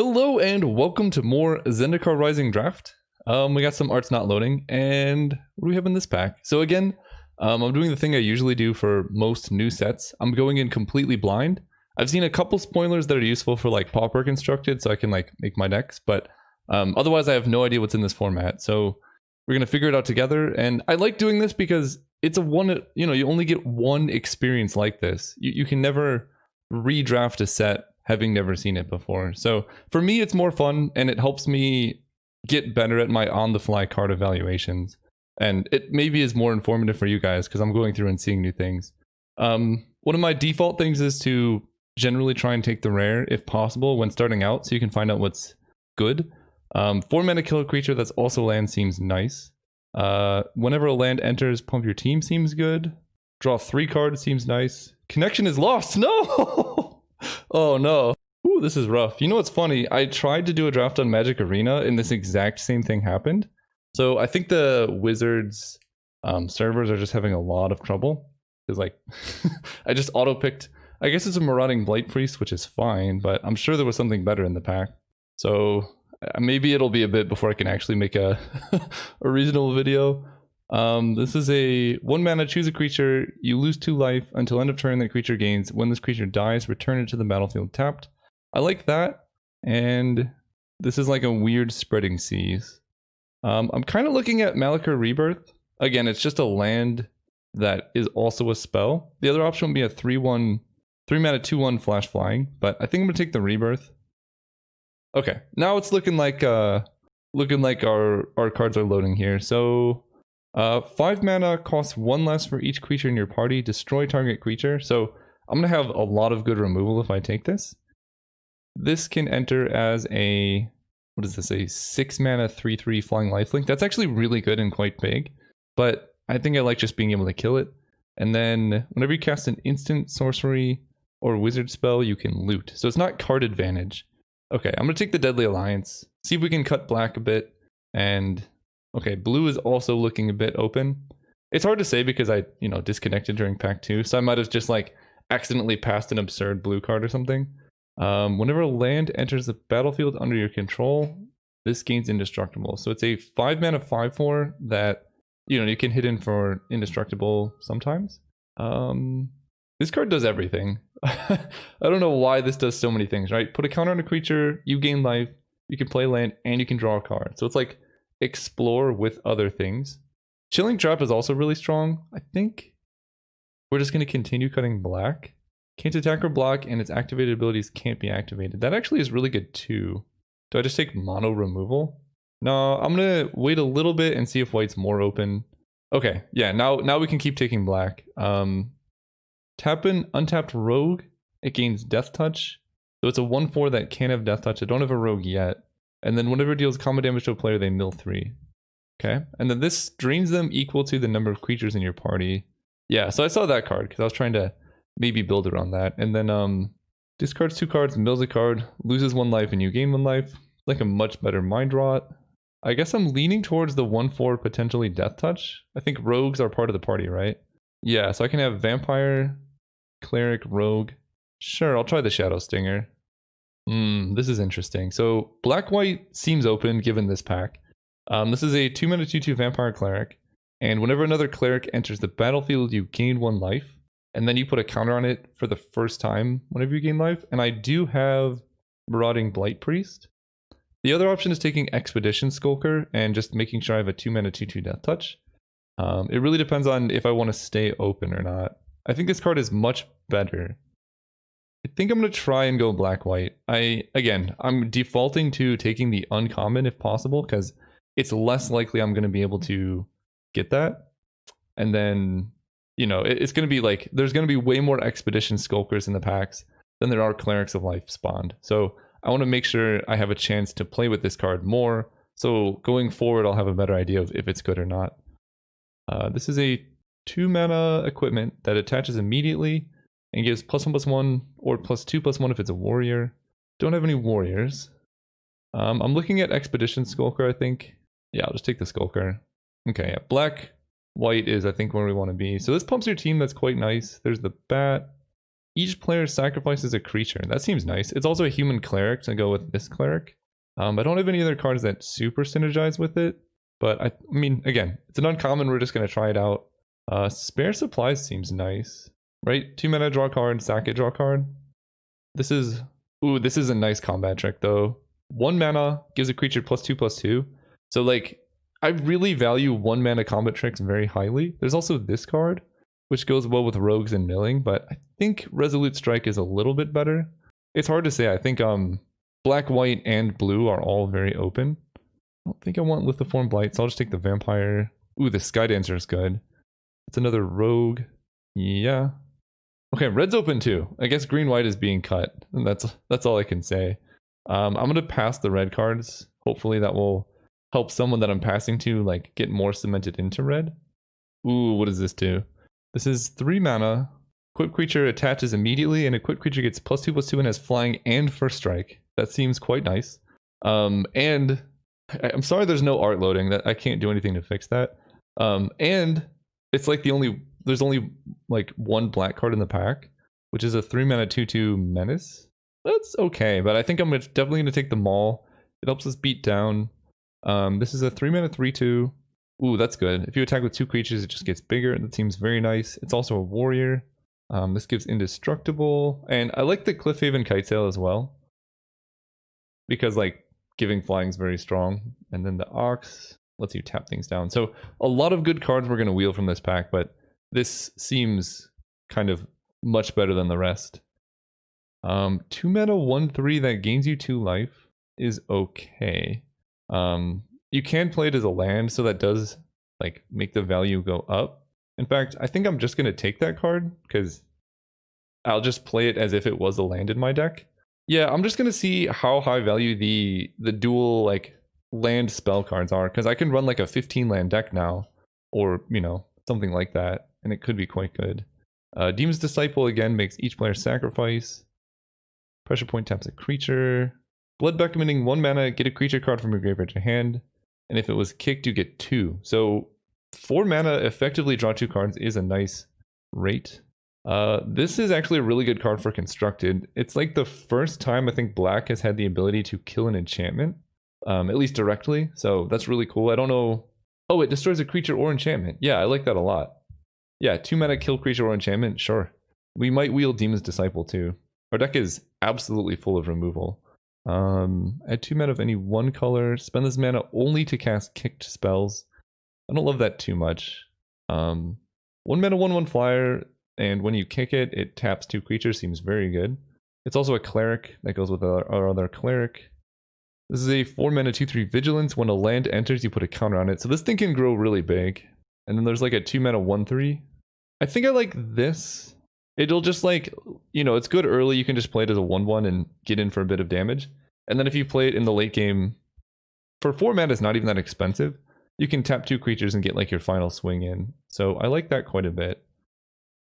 Hello and welcome to more Zendikar Rising draft. We got some arts not loading, and what do we have in this pack? So again, I'm doing the thing I usually do for most new sets. I'm going in completely blind. I've seen a couple spoilers that are useful for like pauper constructed, so I can like make my decks, but otherwise I have no idea what's in this format. So we're gonna figure it out together, and I like doing this because it's a one. You only get one experience like this. You can never redraft a set having never seen it before. So for me, it's more fun and it helps me get better at my on-the-fly card evaluations. And it maybe is more informative for you guys because I'm going through and seeing new things. One of my default things is to generally try and take the rare if possible when starting out so you can find out what's good. 4 mana kill a creature that's also land seems nice. Whenever a land enters, pump your team seems good. Draw 3 cards seems nice. Connection is lost. No! Oh no. Ooh, this is rough. You know what's funny? I tried to do a draft on Magic Arena and this exact same thing happened. So I think the Wizards servers are just having a lot of trouble. Because like, I just auto-picked, I guess it's a Marauding Blight Priest, which is fine, but I'm sure there was something better in the pack. So maybe it'll be a bit before I can actually make a, a reasonable video. This is a 1 mana, choose a creature, you lose 2 life until end of turn that creature gains. When this creature dies, return it to the battlefield tapped. I like that, and this is like a weird spreading seas. I'm kind of looking at Malakir Rebirth. Again, it's just a land that is also a spell. The other option would be a 3/1, 3 mana 2/1 flash flying, but I think I'm gonna take the Rebirth. Okay, now it's looking like our cards are loading here. So 5 mana costs 1 less for each creature in your party. Destroy target creature. So I'm going to have a lot of good removal if I take this. This can enter as a, what is this, a 6 mana 3/3 flying lifelink. That's actually really good and quite big, but I think I like just being able to kill it. And then whenever you cast an instant, sorcery, or wizard spell, you can loot. So it's not card advantage. Okay, I'm going to take the Deadly Alliance, see if we can cut black a bit, and okay, blue is also looking a bit open. It's hard to say because I, disconnected during pack 2, so I might have just like accidentally passed an absurd blue card or something. Whenever a land enters the battlefield under your control, this gains indestructible. So it's a 5 mana 5/4 that, you can hit in for indestructible sometimes. This card does everything. I don't know why this does so many things, right? Put a counter on a creature, you gain life, you can play land, and you can draw a card. So it's like explore with other things. Chilling Trap is also really strong. I think we're just going to continue cutting black. Can't attack or block, and its activated abilities can't be activated. That actually is really good too. Do I just take mono removal? No, I'm going to wait a little bit and see if white's more open. Okay, yeah, now we can keep taking black. Tap in Untapped Rogue. It gains Death Touch. So it's a 1/4 that can have Death Touch. I don't have a Rogue yet. And then whenever it deals combat damage to a player, they mill 3. Okay. And then this drains them equal to the number of creatures in your party. Yeah, so I saw that card because I was trying to maybe build around that. And then discards 2 cards, mills a card, loses 1 life, and you gain 1 life. Like a much better mind rot. I guess I'm leaning towards the 1/4 potentially Death Touch. I think rogues are part of the party, right? Yeah, so I can have Vampire, Cleric, Rogue. Sure, I'll try the Shadow Stinger. This is interesting. So black-white seems open given this pack. This is a 2 mana 2/2 Vampire Cleric, and whenever another cleric enters the battlefield, you gain 1 life, and then you put a counter on it for the first time whenever you gain life. And I do have Marauding Blight Priest. The other option is taking Expedition Skulker and just making sure I have a 2 mana 2/2 Death Touch. It really depends on if I want to stay open or not. I think this card is much better. I think I'm going to try and go black-white. I'm defaulting to taking the uncommon if possible, because it's less likely I'm going to be able to get that. And then, it's going to be like, there's going to be way more Expedition Skulkers in the packs than there are Clerics of Life spawned. So I want to make sure I have a chance to play with this card more. So going forward, I'll have a better idea of if it's good or not. This is a 2 mana equipment that attaches immediately and gives +1/+1 or +2/+1 if it's a warrior. Don't have any warriors. I'm looking at Expedition Skulker, I think. Yeah, I'll just take the Skulker. Okay, yeah, black, white is, I think, where we want to be. So this pumps your team, that's quite nice. There's the bat. Each player sacrifices a creature. That seems nice. It's also a human cleric to go with this cleric. I don't have any other cards that super synergize with it, but I mean, again, it's an uncommon. We're just going to try it out. Spare Supplies seems nice, right? 2 mana, draw card, sack it, draw card. This is a nice combat trick though. 1 mana gives a creature +2/+2. So like, I really value 1 mana combat tricks very highly. There's also this card, which goes well with rogues and milling, but I think Resolute Strike is a little bit better. It's hard to say. I think black, white, and blue are all very open. I don't think I want Lithiform Blight, so I'll just take the Vampire. Ooh, the Sky Dancer is good. It's another rogue. Yeah. Okay, red's open too. I guess green-white is being cut. And that's all I can say. I'm gonna pass the red cards. Hopefully that will help someone that I'm passing to like get more cemented into red. Ooh, what does this do? This is 3 mana. Equipped creature attaches immediately, and equipped creature gets +2/+2 and has flying and first strike. That seems quite nice. And I'm sorry there's no art loading. That I can't do anything to fix that. And it's like there's only like 1 black card in the pack, which is a 3 mana 2/2 menace. That's okay, but I think I'm definitely gonna take the Maul. It helps us beat down. This is a 3 mana 3/2. Ooh, that's good. If you attack with 2 creatures, it just gets bigger. That seems very nice. It's also a warrior. This gives indestructible, and I like the Cliffhaven Kitesail as well, because like giving flying is very strong. And then the Ox lets you tap things down. So a lot of good cards we're going to wheel from this pack, but this seems kind of much better than the rest. 2 mana 1/3 that gains you 2 life is okay. You can play it as a land, so that does like make the value go up. In fact, I think I'm just going to take that card because I'll just play it as if it was a land in my deck. Yeah, I'm just going to see how high value the dual like land spell cards are, because I can run like a 15 land deck now, or you know, something like that, and it could be quite good. Demon's Disciple again makes each player sacrifice. Pressure Point taps a creature. Blood Beckoning, 1 mana, get a creature card from your graveyard to hand, and if it was kicked, you get 2. So 4 mana, effectively draw 2 cards is a nice rate. This is actually a really good card for Constructed. It's like the first time I think black has had the ability to kill an enchantment, at least directly, so that's really cool. I don't know. Oh, it destroys a creature or enchantment. Yeah, I like that a lot. Yeah, 2 mana kill creature or enchantment, sure. We might wheel Demon's Disciple too. Our deck is absolutely full of removal. Add 2 mana of any 1 color. Spend this mana only to cast kicked spells. I don't love that too much. 1 mana 1/1 flyer, and when you kick it, it taps 2 creatures. Seems very good. It's also a cleric that goes with our other cleric. This is a 4 mana 2/3 vigilance. When a land enters, you put a counter on it. So this thing can grow really big. And then there's like a 2 mana 1/3. I think I like this. It'll just like, you know, it's good early. You can just play it as a 1/1 and get in for a bit of damage. And then if you play it in the late game, for 4 mana, it's not even that expensive. You can tap 2 creatures and get like your final swing in. So I like that quite a bit.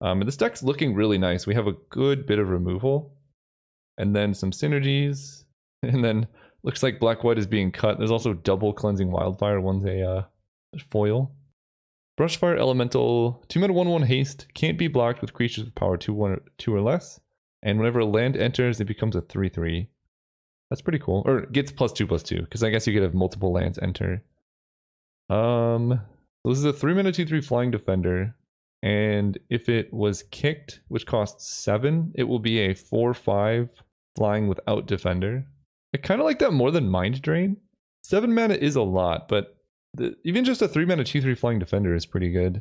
And this deck's looking really nice. We have a good bit of removal. And then some synergies. And then looks like black-white is being cut. There's also double Cleansing Wildfire. One's a foil. Brushfire Elemental, 2 mana 1/1 haste, can't be blocked with creatures with power 2 or less. And whenever a land enters, it becomes a 3/3. That's pretty cool. Or it gets +2/+2, because I guess you could have multiple lands enter. So this is a 3 mana 2/3 flying defender. And if it was kicked, which costs 7, it will be a 4/5 flying without defender. I kind of like that more than Mind Drain. 7 mana is a lot, but even just a 3 mana 2/3 flying defender is pretty good.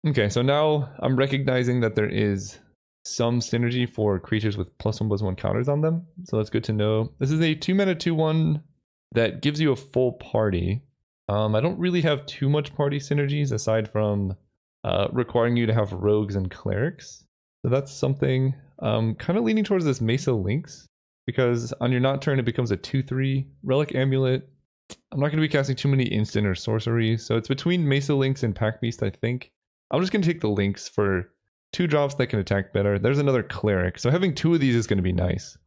Okay, so now I'm recognizing that there is some synergy for creatures with +1/+1 counters on them, so that's good to know. This is a 2 mana 2/1 that gives you a full party. I don't really have too much party synergies aside from requiring you to have rogues and clerics. So that's something. Kind of leaning towards this Mesa Lynx, because on your not turn it becomes a 2/3 Relic Amulet. I'm not going to be casting too many instant or sorcery, so it's between Mesa Lynx and Pack Beast, I think. I'm just going to take the Lynx for 2 drops that can attack better. There's another Cleric, so having 2 of these is going to be nice.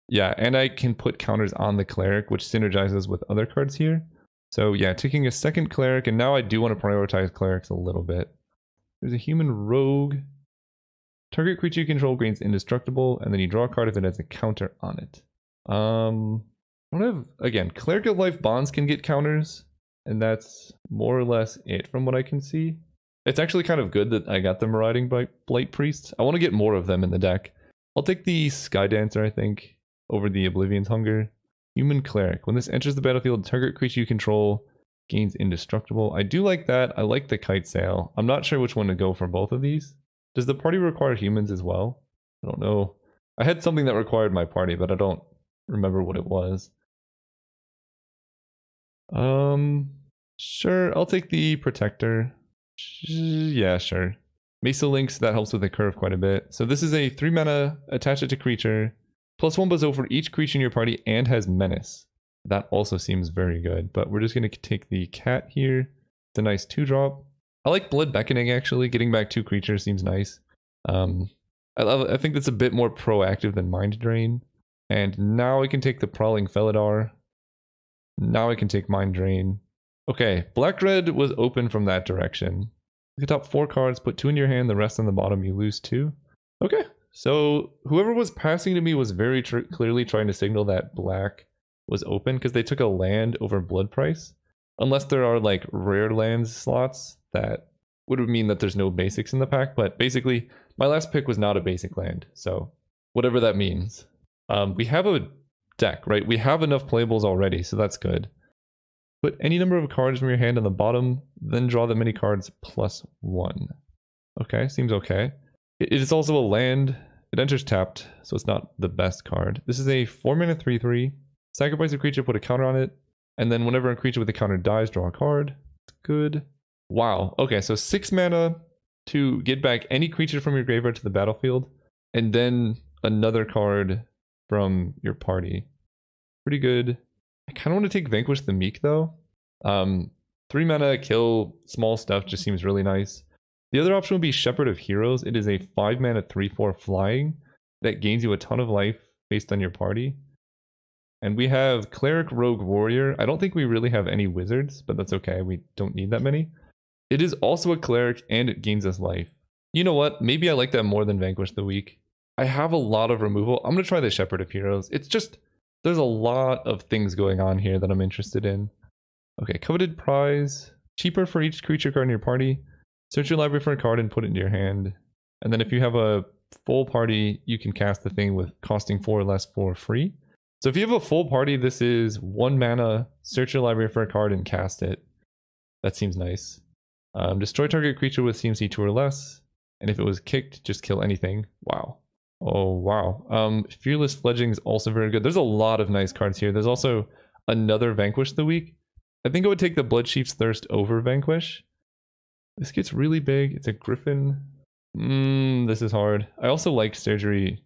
Yeah, and I can put counters on the Cleric, which synergizes with other cards here. So yeah, taking a second Cleric, and now I do want to prioritize Clerics a little bit. There's a human Rogue. Target creature you control gains indestructible, and then you draw a card if it has a counter on it. I don't have, again, Cleric of Life Bonds can get counters, and that's more or less it from what I can see. It's actually kind of good that I got the Marauding Blight Priests. I want to get more of them in the deck. I'll take the Sky Dancer, I think, over the Oblivion's Hunger. Human Cleric. When this enters the battlefield, target creature you control gains indestructible. I do like that. I like the Kite Sail. I'm not sure which one to go for both of these. Does the party require humans as well? I don't know. I had something that required my party, but I don't remember what it was. Sure, I'll take the Protector. Yeah, sure. Mesa Links, that helps with the curve quite a bit. So this is a 3 mana, attach it to creature. +1 buzz over each creature in your party and has Menace. That also seems very good, but we're just going to take the cat here. It's a nice 2-drop. I like Blood Beckoning, actually. Getting back 2 creatures seems nice. I think that's a bit more proactive than Mind Drain. And now I can take the Prowling Felidar. Now I can take Mind Drain. Okay, Black-Red was open from that direction. You can top 4 cards, put 2 in your hand, the rest on the bottom, you lose 2. Okay, so whoever was passing to me was very clearly trying to signal that black was open because they took a land over blood price. Unless there are like rare lands slots, that would mean that there's no basics in the pack, but basically my last pick was not a basic land, so whatever that means. We have a deck, right? We have enough playables already, so that's good. Put any number of cards from your hand on the bottom, then draw that many cards +1. Okay, seems okay. It is also a land. It enters tapped, so it's not the best card. This is a 4-mana 3/3. Sacrifice a creature, put a counter on it, and then whenever a creature with a counter dies, draw a card. It's good. Wow. Okay, so 6 mana to get back any creature from your graveyard to the battlefield, and then another card from your party. Pretty good. I kind of want to take Vanquish the Meek, though. 3 mana, kill small stuff just seems really nice. The other option would be Shepherd of Heroes. It is a 5 mana 3/4 flying that gains you a ton of life based on your party. And we have Cleric, Rogue, Warrior. I don't think we really have any wizards, but that's okay. We don't need that many. It is also a Cleric, and it gains us life. You know what? Maybe I like that more than Vanquish the Weak. I have a lot of removal. I'm going to try the Shepherd of Heroes. It's just, there's a lot of things going on here that I'm interested in. Okay, Coveted Prize. Cheaper for each creature card in your party. Search your library for a card and put it into your hand. And then if you have a full party, you can cast the thing with costing 4 or less for free. So if you have a full party, this is 1 mana, search your library for a card and cast it. That seems nice. Destroy target creature with CMC 2 or less. And if it was kicked, just kill anything. Wow. Oh, wow. Fearless Fledging is also very good. There's a lot of nice cards here. There's also another Vanquish the Weak. I think I would take the Bloodchief's Thirst over Vanquish. This gets really big. It's a Griffin. This is hard. I also like Surgery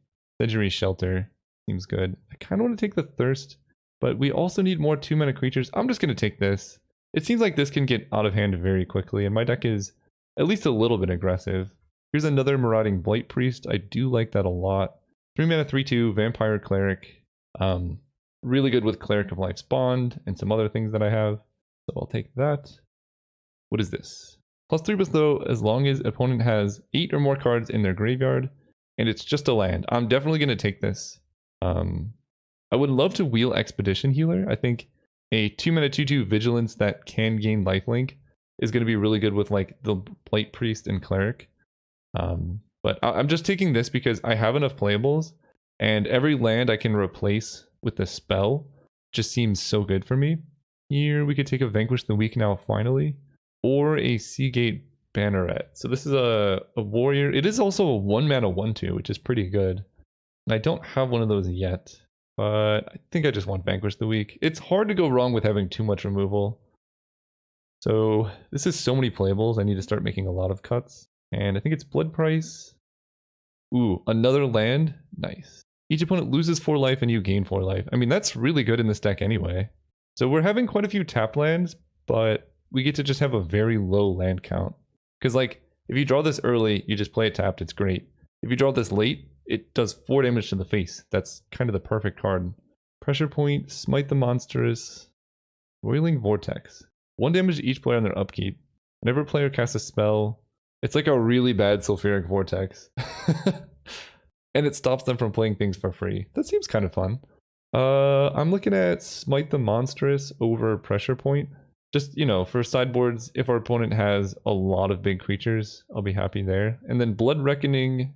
Shelter. Seems good. I kind of want to take the Thirst, but we also need more 2-mana creatures. I'm just going to take this. It seems like this can get out of hand very quickly, and my deck is at least a little bit aggressive. Here's another Marauding Blight Priest. I do like that a lot. 3 mana 3/2 Vampire Cleric. Really good with Cleric of Life's Bond and some other things that I have. So I'll take that. What is this? +3 though, as long as opponent has 8 or more cards in their graveyard, and it's just a land. I'm definitely going to take this. I would love to wheel Expedition Healer. I think a 2 mana 2/2 Vigilance that can gain lifelink is going to be really good with like the Blight Priest and Cleric. But I'm just taking this because I have enough playables, and every land I can replace with the spell just seems so good for me. Here we could take a Vanquish the Weak now finally, or a Seagate Banneret. So this is a warrior. It is also a 1 mana 1/2, which is pretty good. And I don't have one of those yet, but I think I just want Vanquish the Weak. It's hard to go wrong with having too much removal. So this is so many playables. I need to start making a lot of cuts. And I think it's Blood Price. Ooh, another land. Nice. Each opponent loses 4 life and you gain 4 life. I mean, that's really good in this deck anyway. So we're having quite a few tap lands, but we get to just have a very low land count. Because like, if you draw this early, you just play it tapped, it's great. If you draw this late, it does 4 damage to the face. That's kind of the perfect card. Pressure Point, Smite the Monstrous, Roiling Vortex. 1 damage to each player on their upkeep. Whenever a player casts a spell, It's like a really bad sulfuric vortex. And it stops them from playing things for free. That seems kind of fun. I'm looking at Smite the Monstrous over Pressure Point. Just, you know, for sideboards, if our opponent has a lot of big creatures, I'll be happy there. And then Blood Reckoning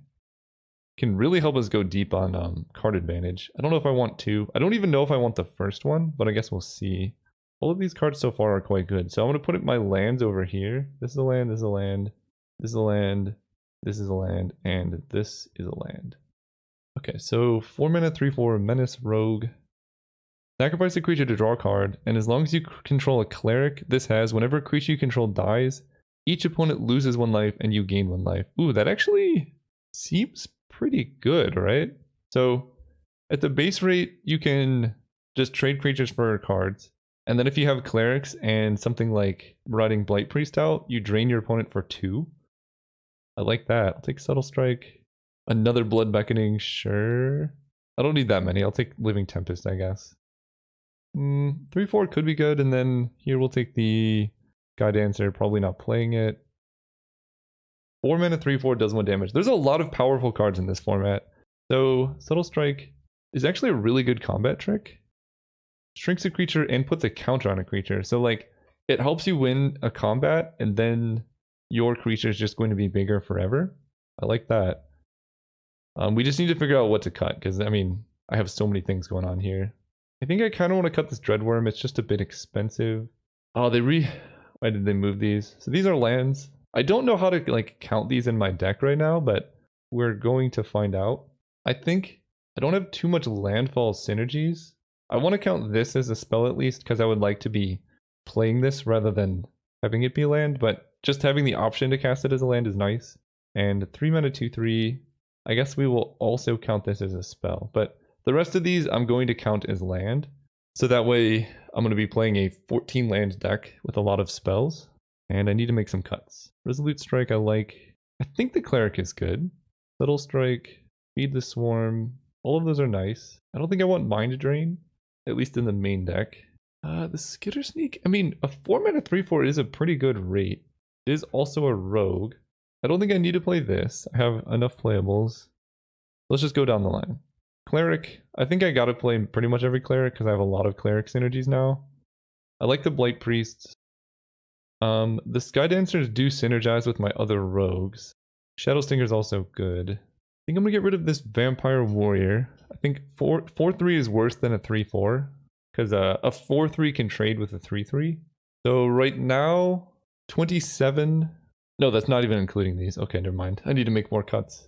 can really help us go deep on card advantage. I don't know if I want to. I don't even know if I want the first one, but I guess we'll see. All of these cards so far are quite good. So I'm going to put my lands over here. This is a land, this is a land, this is a land, this is a land, and this is a land. Okay, so 4 mana, 3/4, Menace, Rogue. Sacrifice a creature to draw a card, and as long as you control a cleric, this has whenever a creature you control dies, each opponent loses 1 life and you gain 1 life. Ooh, that actually seems pretty good, right? So at the base rate, you can just trade creatures for cards. And then if you have clerics and something like Marauding Blight Priest out, you drain your opponent for 2. I like that. I'll take Subtle Strike. Another Blood Beckoning, sure. I don't need that many. I'll take Living Tempest, I guess. 3/4 could be good, and then here we'll take the Sky Dancer, probably not playing it. 4 mana, 3/4 does 1 damage. There's a lot of powerful cards in this format. So Subtle Strike is actually a really good combat trick. Shrinks a creature and puts a counter on a creature. So like, it helps you win a combat, and then your creature is just going to be bigger forever. I like that. We just need to figure out what to cut, because, I mean, I have so many things going on here. I think I kind of want to cut this Dreadworm. It's just a bit expensive. Oh, why did they move these? So these are lands. I don't know how to, like, count these in my deck right now, but we're going to find out. I think I don't have too much landfall synergies. I want to count this as a spell at least, because I would like to be playing this rather than having it be a land, but just having the option to cast it as a land is nice. And 3 mana, 2/3. I guess we will also count this as a spell, but the rest of these I'm going to count as land. So that way I'm going to be playing a 14 land deck with a lot of spells, and I need to make some cuts. Resolute Strike I like. I think the Cleric is good. Subtle Strike, Feed the Swarm, all of those are nice. I don't think I want Mind Drain, at least in the main deck. The Skitter Sneak, I mean, a 4 mana 3/4 is a pretty good rate. It is also a rogue. I don't think I need to play this. I have enough playables. Let's just go down the line. Cleric. I think I gotta play pretty much every cleric because I have a lot of cleric synergies now. I like the Blight Priests. The Sky Dancers do synergize with my other rogues. Shadow Stinger is also good. I think I'm gonna get rid of this Vampire Warrior. I think 4/3 is worse than a 3/4 because a 4/3 can trade with a 3/3. So right now, 27. No, that's not even including these. Okay, never mind. I need to make more cuts.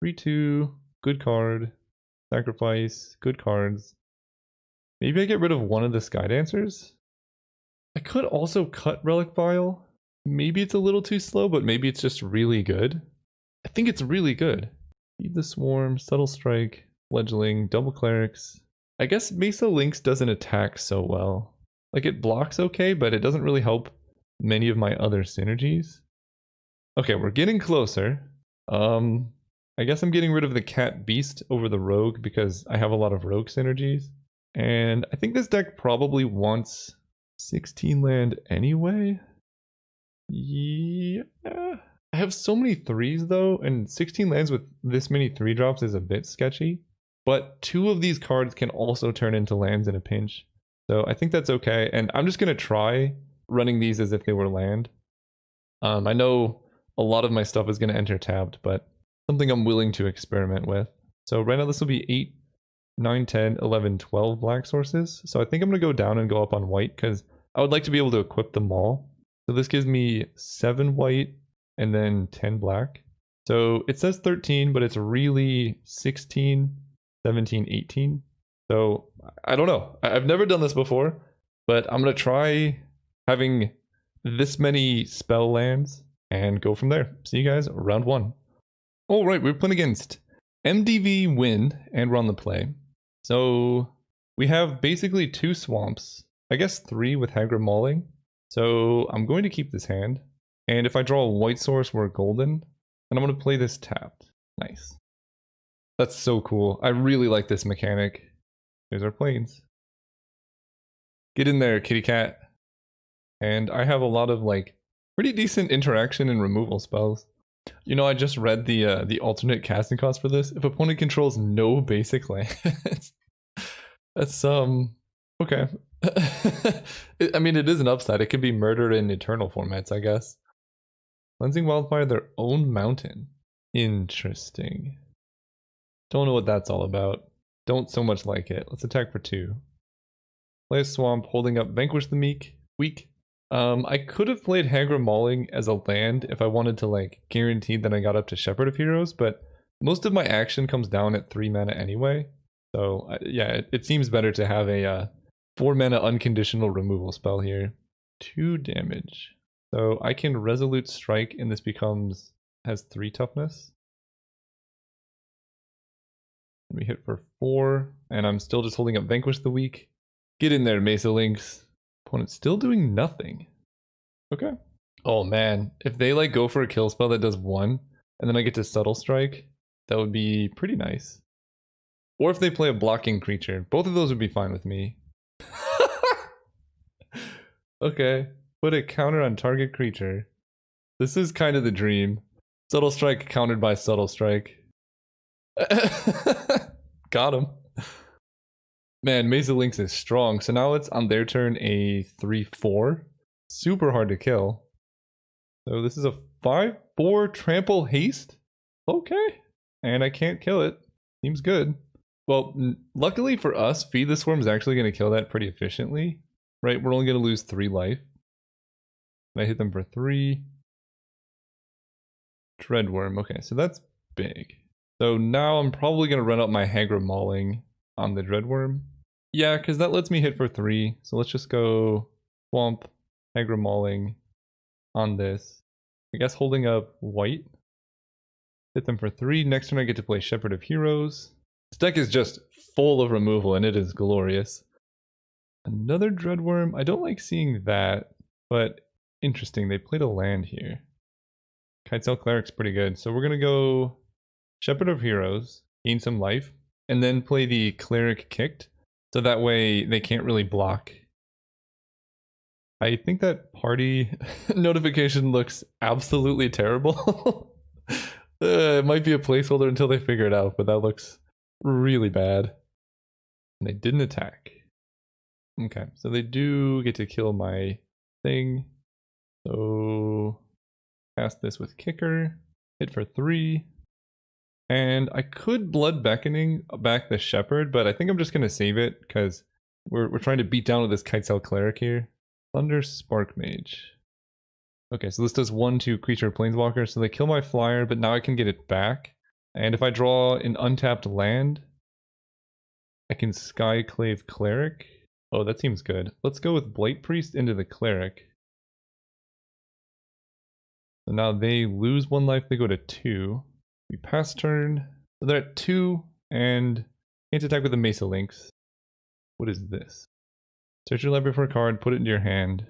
3/2, good card. Sacrifice, good cards. Maybe I get rid of one of the Sky Dancers? I could also cut Relic Vial. Maybe it's a little too slow, but maybe it's just really good. I think it's really good. Feed the Swarm, Subtle Strike, Fledgling, Double Clerics. I guess Mesa Lynx doesn't attack so well. Like, it blocks okay, but it doesn't really help many of my other synergies. Okay, we're getting closer. I guess I'm getting rid of the Cat Beast over the Rogue because I have a lot of Rogue synergies. And I think this deck probably wants 16 land anyway. Yeah. I have so many 3s though, and 16 lands with this many 3-drops is a bit sketchy. But 2 of these cards can also turn into lands in a pinch. So I think that's okay, and I'm just going to try running these as if they were land. I know a lot of my stuff is going to enter tabbed, but something I'm willing to experiment with. So right now this will be 8, 9, 10, 11, 12 black sources. So I think I'm going to go down and go up on white because I would like to be able to equip them all. So this gives me 7 white and then 10 black. So it says 13, but it's really 16, 17, 18. So I don't know. I've never done this before, but I'm going to try having this many spell lands and go from there. See you guys round 1. All right, we're playing against MDV Win and we're on the play. So we have basically 2 swamps, I guess 3 with Hagra Mauling. So I'm going to keep this hand. And if I draw a white source, we're golden. And I'm going to play this tapped. Nice. That's so cool. I really like this mechanic. There's our planes. Get in there, kitty cat. And I have a lot of like Pretty decent interaction and removal spells. You know, I just read the alternate casting cost for this. If opponent controls no basic lands, that's okay. I mean, it is an upside. It could be murder in eternal formats, I guess. Cleansing Wildfire, their own mountain. Interesting. Don't know what that's all about. Don't so much like it. Let's attack for 2. Play a swamp, holding up Vanquish the Weak. I could have played Hagra Mauling as a land if I wanted to like guarantee that I got up to Shepherd of Heroes, but most of my action comes down at 3 mana anyway. So yeah, it seems better to have a 4 mana unconditional removal spell here. 2 damage. So I can Resolute Strike and this has 3 toughness. We hit for 4, and I'm still just holding up Vanquish the Weak. Get in there, Mesa Lynx. Opponent's still doing nothing. Okay. Oh man, if they like go for a kill spell that does 1, and then I get to Subtle Strike, that would be pretty nice. Or if they play a blocking creature. Both of those would be fine with me. Okay. Put a counter on target creature. This is kind of the dream. Subtle Strike countered by Subtle Strike. Got him. Man, Mesa Lynx is strong. So now it's on their turn a 3/4. Super hard to kill. So this is a 5/4 trample haste. Okay. And I can't kill it. Seems good. Well, luckily for us, Feed the Swarm is actually going to kill that pretty efficiently. Right? We're only going to lose 3 life. I hit them for 3. Dreadworm. Okay, so that's big. So now I'm probably going to run up my Hagra Mauling on the Dreadworm. Yeah, because that lets me hit for 3. So let's just go Swamp, Hagra Mauling on this. I guess holding up white. Hit them for 3. Next turn I get to play Shepherd of Heroes. This deck is just full of removal and it is glorious. Another Dreadworm. I don't like seeing that, but interesting. They played a land here. Kitesail Cleric's pretty good. So we're going to go Shepherd of Heroes, gain some life, and then play the Cleric Kicked. So that way they can't really block. I think that party notification looks absolutely terrible. It might be a placeholder until they figure it out, but that looks really bad. And they didn't attack. Okay, so they do get to kill my thing. So cast this with Kicker, hit for 3. And I could Blood Beckoning back the Shepherd, but I think I'm just going to save it because we're trying to beat down with this Kitesail Cleric here. Thunder Spark Mage. Okay, so this does 1/2 creature planeswalker, so they kill my flyer, but now I can get it back. And if I draw an untapped land, I can Skyclave Cleric. Oh, that seems good. Let's go with Blight Priest into the Cleric. So now they lose 1 life, they go to 2. We pass turn. So they're at 2 and can't attack with the Mesa Lynx. What is this? Search your library for a card, put it into your hand.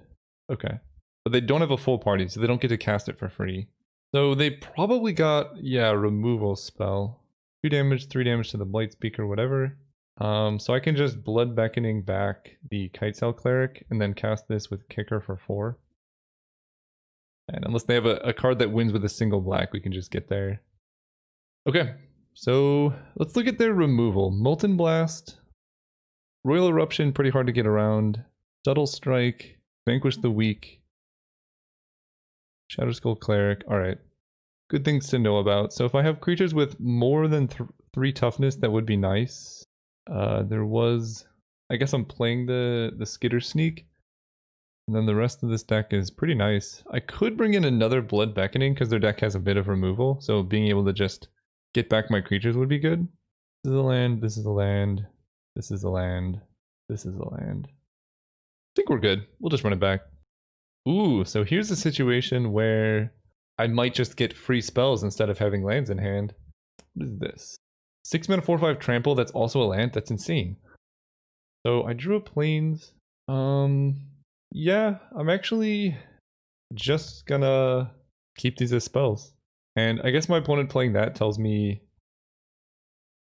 Okay. But they don't have a full party, so they don't get to cast it for free. So they probably got, yeah, removal spell. 2 damage, 3 damage to the Blight Speaker, whatever. So I can just Blood Beckoning back the Kitesail Cleric and then cast this with Kicker for 4. And unless they have a card that wins with a single black, we can just get there. Okay, so let's look at their removal. Molten Blast, Royal Eruption, pretty hard to get around. Subtle Strike, Vanquish the Weak, Shadow Skull Cleric. Alright, good things to know about. So if I have creatures with more than 3 toughness, that would be nice. There was, I guess I'm playing the Skitter Sneak. And then the rest of this deck is pretty nice. I could bring in another Blood Beckoning because their deck has a bit of removal. So being able to just get back my creatures would be good. This is a land, this is a land, this is a land, this is a land. I think we're good. We'll just run it back. Ooh, so here's a situation where I might just get free spells instead of having lands in hand. What is this? 6 mana 4/5 trample, that's also a land? That's insane. So I drew a plains. Yeah, I'm actually just gonna keep these as spells. And I guess my opponent playing that tells me...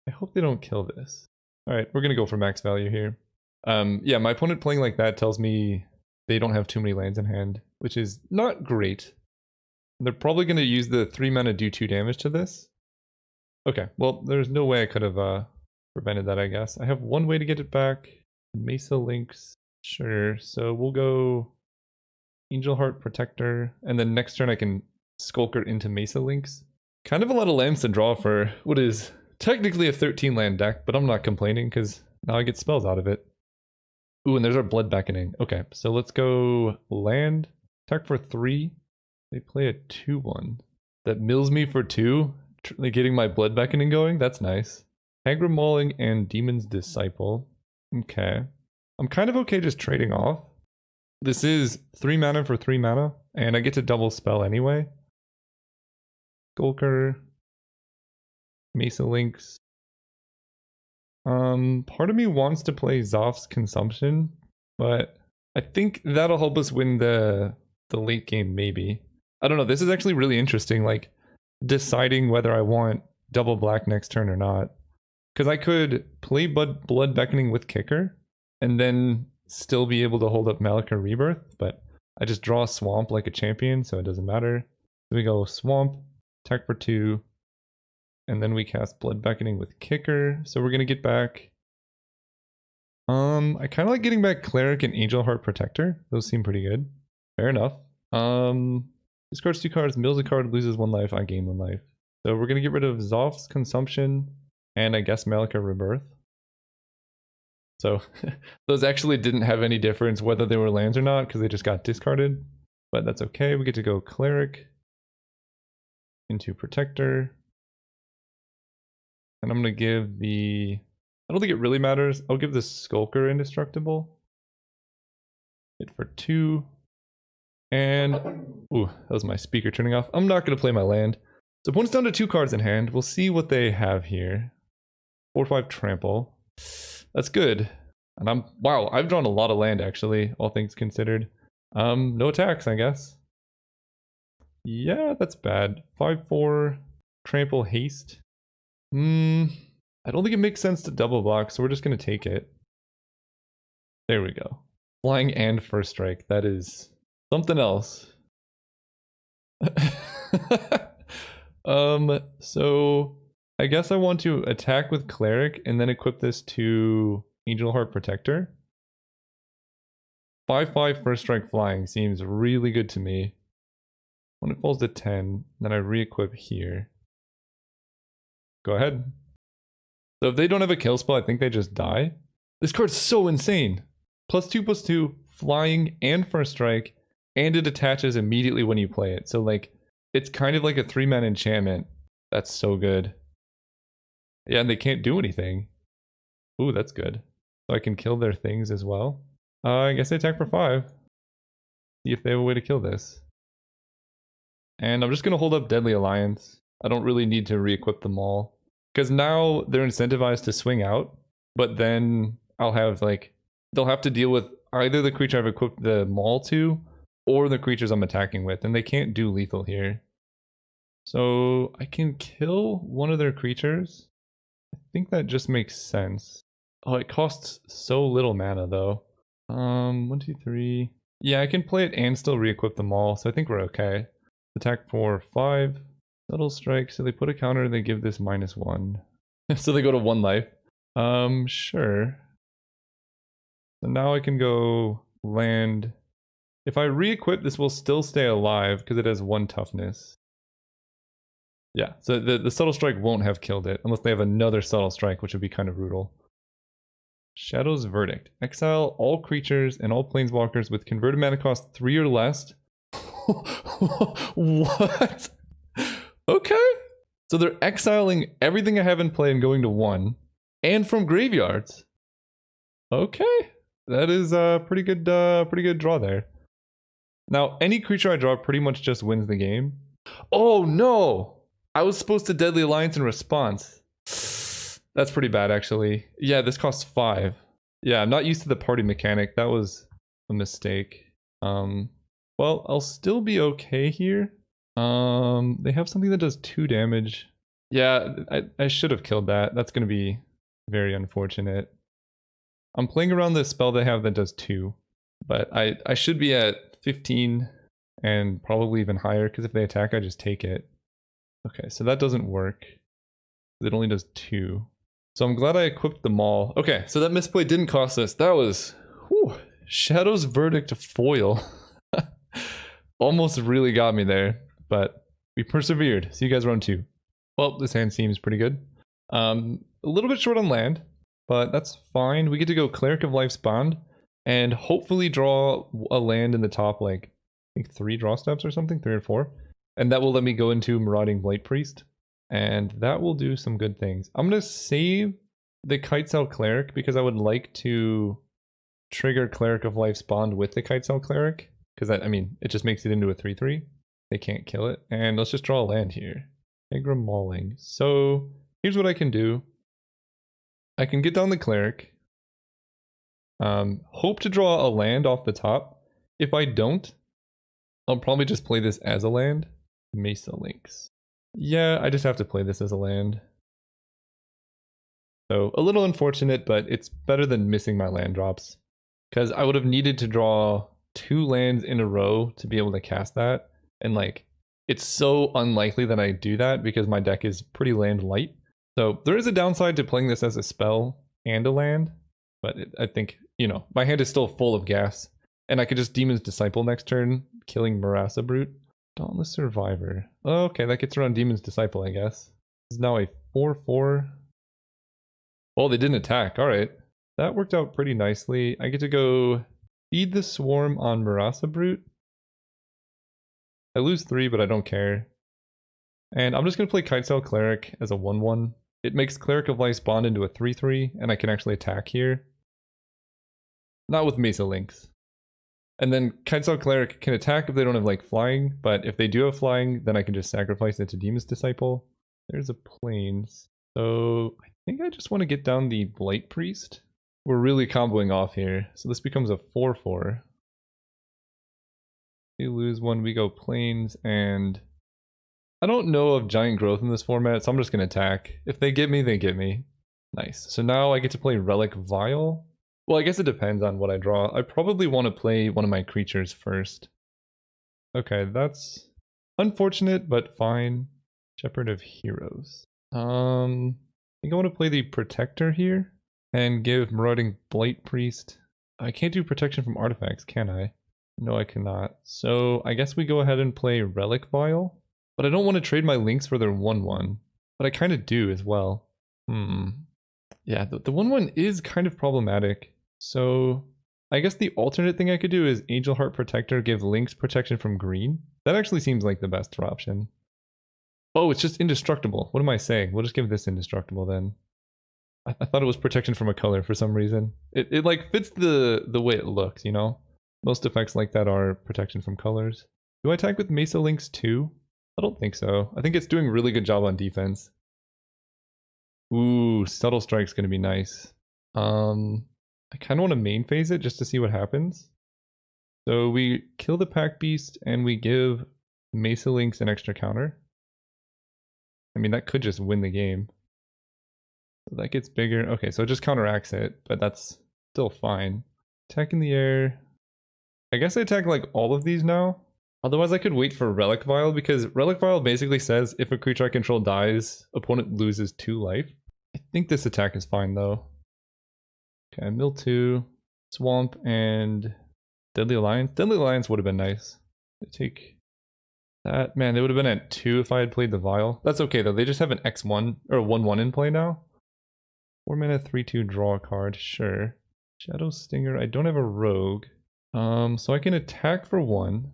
I hope they don't kill this. Alright, we're gonna go for max value here. Yeah, my opponent playing like that tells me they don't have too many lands in hand, which is not great. They're probably going to use the 3 mana do 2 damage to this. Okay, well, there's no way I could have prevented that, I guess. I have one way to get it back. Mesa Links. Sure, so we'll go Angel Heart Protector, and then next turn I can Skulker into Mesa Links. Kind of a lot of lands to draw for what is technically a 13 land deck, but I'm not complaining because now I get spells out of it. Ooh, and there's our Blood Beckoning. Okay, so let's go land, attack for 3. They play a 2/1. That mills me for 2, getting my Blood Beckoning going. That's nice. Hagra Mauling and Demon's Disciple. Okay. I'm kind of okay just trading off. This is 3 mana for 3 mana, and I get to double spell anyway. Skulker. Mesa Links. Part of me wants to play Zoph's Consumption, but I think that'll help us win the late game, maybe. I don't know, this is actually really interesting, like, deciding whether I want double black next turn or not. Because I could play Blood Beckoning with Kicker, and then still be able to hold up Malika Rebirth, but I just draw Swamp like a champion, so it doesn't matter. So we go Swamp, attack for 2, and then we cast Blood Beckoning with Kicker, so we're gonna get back... I kind of like getting back Cleric and Angel Heart Protector. Those seem pretty good. Fair enough. Discards 2 cards, mills a card, loses 1 life, I gain 1 life. So we're gonna get rid of Zoph's Consumption, and I guess Malika Rebirth. So those actually didn't have any difference whether they were lands or not, because they just got discarded. But that's okay, we get to go Cleric into Protector. And I'm gonna give the... I don't think it really matters. I'll give the Skulker Indestructible. Hit for 2. And... ooh, that was my speaker turning off. I'm not gonna play my land. So opponent's down to 2 cards in hand. We'll see what they have here. 4/5 Trample. That's good. And wow, I've drawn a lot of land actually, all things considered. No attacks, I guess. Yeah, that's bad. 5/4 Trample Haste. I don't think it makes sense to double block, so we're just gonna take it. There we go. Flying and First Strike. That is something else. So I guess I want to attack with Cleric and then equip this to Angel Heart Protector. 5/5 First Strike Flying seems really good to me. When it falls to 10, then I re-equip here. Go ahead. So if they don't have a kill spell, I think they just die. This card's so insane. +2/+2, Flying and First Strike, and it attaches immediately when you play it. So like, it's kind of like a 3-mana enchantment. That's so good. Yeah, and they can't do anything. Ooh, that's good. So I can kill their things as well. I guess I attack for 5. See if they have a way to kill this. And I'm just going to hold up Deadly Alliance. I don't really need to re-equip them all. Because now they're incentivized to swing out. But then I'll have like... they'll have to deal with either the creature I've equipped the Maul to, or the creatures I'm attacking with. And they can't do lethal here. So I can kill one of their creatures. I think that just makes sense. Oh, it costs so little mana though. 1, 2, 3. Yeah, I can play it and still re-equip them all, so I think we're okay. Attack for 5. Subtle Strike, so they put a counter, they give this -1. So they go to 1 life. Sure. So now I can go land. If I re-equip, this will still stay alive because it has 1 toughness. Yeah, so the Subtle Strike won't have killed it, unless they have another Subtle Strike, which would be kind of brutal. Shadow's Verdict. Exile all creatures and all planeswalkers with converted mana cost 3 or less. What? Okay. So they're exiling everything I have in play and going to 1. And from graveyards. Okay. That is a pretty good draw there. Now, any creature I draw pretty much just wins the game. Oh no! I was supposed to Deadly Alliance in response. That's pretty bad, actually. Yeah, this costs 5. Yeah, I'm not used to the party mechanic. That was a mistake. Well, I'll still be okay here. They have something that does 2 damage. Yeah, I should have killed that. That's going to be very unfortunate. I'm playing around the spell they have that does 2. But I should be at 15 and probably even higher, because if they attack, I just take it. Okay, so that doesn't work. It only does 2. So I'm glad I equipped them all. Okay, so that misplay didn't cost us. That was... Whew, Shadow's Verdict foil. Almost really got me there, but we persevered. See you guys round 2. Well, this hand seems pretty good. A little bit short on land, but that's fine. We get to go Cleric of Life's Bond and hopefully draw a land in the top, like, I think 3 draw steps or something, 3 or 4. And that will let me go into Marauding Blight Priest. And that will do some good things. I'm going to save the Kitesail Cleric because I would like to trigger Cleric of Life's Bond with the Kitesail Cleric. Because, I mean, it just makes it into a 3-3. They can't kill it. And let's just draw a land here. Agra Mauling. So, here's what I can do. I can get down the Cleric. Hope to draw a land off the top. If I don't, I'll probably just play this as a land. Mesa Links. Yeah, I just have to play this as a land. So, a little unfortunate, but it's better than missing my land drops. Because I would have needed to draw 2 lands in a row to be able to cast that. And like, it's so unlikely that I do that because my deck is pretty land light. So, there is a downside to playing this as a spell and a land. But I think, you know, my hand is still full of gas. And I could just Demon's Disciple next turn, killing Marassa Brute. Dauntless Survivor. Oh, okay, that gets around Demon's Disciple, I guess. This is now a 4-4. Oh, they didn't attack. Alright. That worked out pretty nicely. I get to go Feed the Swarm on Marassa Brute. I lose 3, but I don't care. And I'm just going to play Kitesail Cleric as a 1-1. It makes Cleric of Life's Bond into a 3-3, and I can actually attack here. Not with Mesa Links. And then Kitesail Cleric can attack if they don't have like flying, but if they do have flying, then I can just sacrifice it to Demon's Disciple. There's a Plains. So I think I just want to get down the Blight Priest. We're really comboing off here. So this becomes a 4-4. We lose 1, we go Plains, and I don't know of Giant Growth in this format, so I'm just going to attack. If they get me, they get me. Nice. So now I get to play Relic Vial. Well, I guess it depends on what I draw. I probably want to play one of my creatures first. Okay, that's unfortunate, but fine. Shepherd of Heroes. I think I want to play the Protector here and give Marauding Blight Priest. I can't do protection from artifacts, can I? No, I cannot. So I guess we go ahead and play Relic Vial. But I don't want to trade my links for their 1-1. But I kind of do as well. Yeah, the 1-1 is kind of problematic. So I guess the alternate thing I could do is Angel Heart Protector, give links protection from green. That actually seems like the best option. Oh, it's just indestructible. What am I saying? We'll just give this indestructible then. I thought it was protection from a color for some reason. It like fits the way it looks, you know? Most effects like that are protection from colors. Do I attack with Mesa Links too? I don't think so. I think it's doing a really good job on defense. Ooh, Subtle Strike's gonna be nice. I kind of want to main phase it just to see what happens. So we kill the Pack Beast and we give Mesa Links an extra counter. I mean, that could just win the game. So that gets bigger. Okay, so it just counteracts it, but that's still fine. Attack in the air. I guess I attack like all of these now. Otherwise I could wait for Relic Vial, because Relic Vial basically says if a creature I control dies, opponent loses 2 life. I think this attack is fine though. Okay, mill 2, Swamp, and Deadly Alliance. Deadly Alliance would have been nice. They take that. Man, they would have been at 2 if I had played the Vial. That's okay though, they just have an X1, or a 1-1 in play now. 4 mana, 3-2, draw a card, sure. Shadow Stinger, I don't have a Rogue. So I can attack for 1.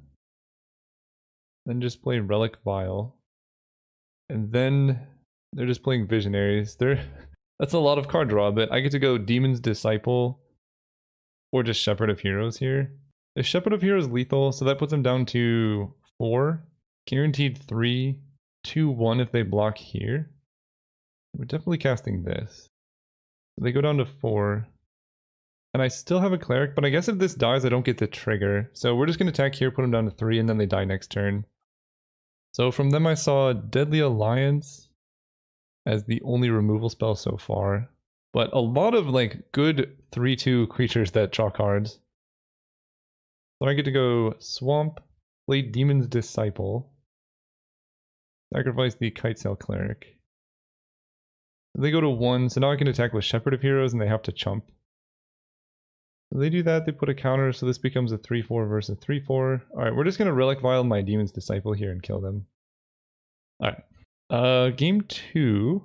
Then just play Relic Vial. And then they're just playing Visionaries. That's a lot of card draw, but I get to go Demon's Disciple or just Shepherd of Heroes here. If Shepherd of Heroes lethal, so that puts them down to 4. Guaranteed 3, 2-1 if they block here. We're definitely casting this. So they go down to 4. And I still have a Cleric, but I guess if this dies, I don't get the trigger. So we're just going to attack here, put them down to 3, and then they die next turn. So from them I saw Deadly Alliance as the only removal spell so far. But a lot of like good 3-2 creatures that draw cards. So I get to go Swamp, play Demon's Disciple, sacrifice the Kitesail Cleric. They go to 1, so now I can attack with Shepherd of Heroes and they have to chump. So they do that, they put a counter, so this becomes a 3-4 versus 3-4. Alright, we're just gonna Relic Vial my Demon's Disciple here and kill them. Alright. Game 2.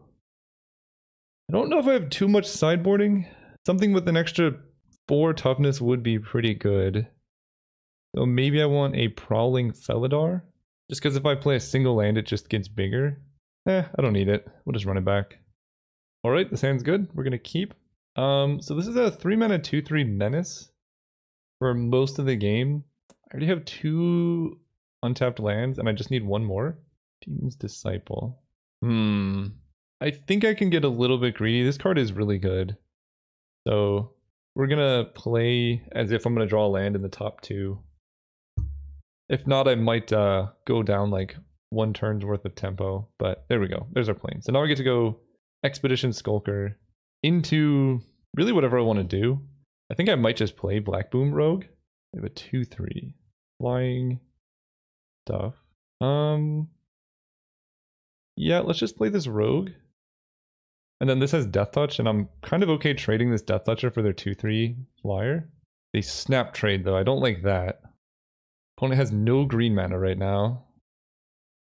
I don't know if I have too much sideboarding. Something with an extra 4 toughness would be pretty good. So maybe I want a Prowling Felidar. Just because if I play a single land, it just gets bigger. I don't need it. We'll just run it back. Alright, this hand's good. We're gonna keep. So this is a 3-mana 2/3 Menace for most of the game. I already have 2 untapped lands, and I just need 1 more. Demon's Disciple. I think I can get a little bit greedy. This card is really good. So we're gonna play as if I'm gonna draw a land in the top 2. If not, I might go down like 1 turn's worth of tempo. But there we go. There's our plane. So now I get to go Expedition Skulker into really whatever I want to do. I think I might just play Black Boom Rogue. I have a 2/3 flying stuff. Yeah, let's just play this Rogue. And then this has Death Touch, and I'm kind of okay trading this Death Toucher for their 2/3 flyer. They snap trade though, I don't like that. Opponent has no green mana right now.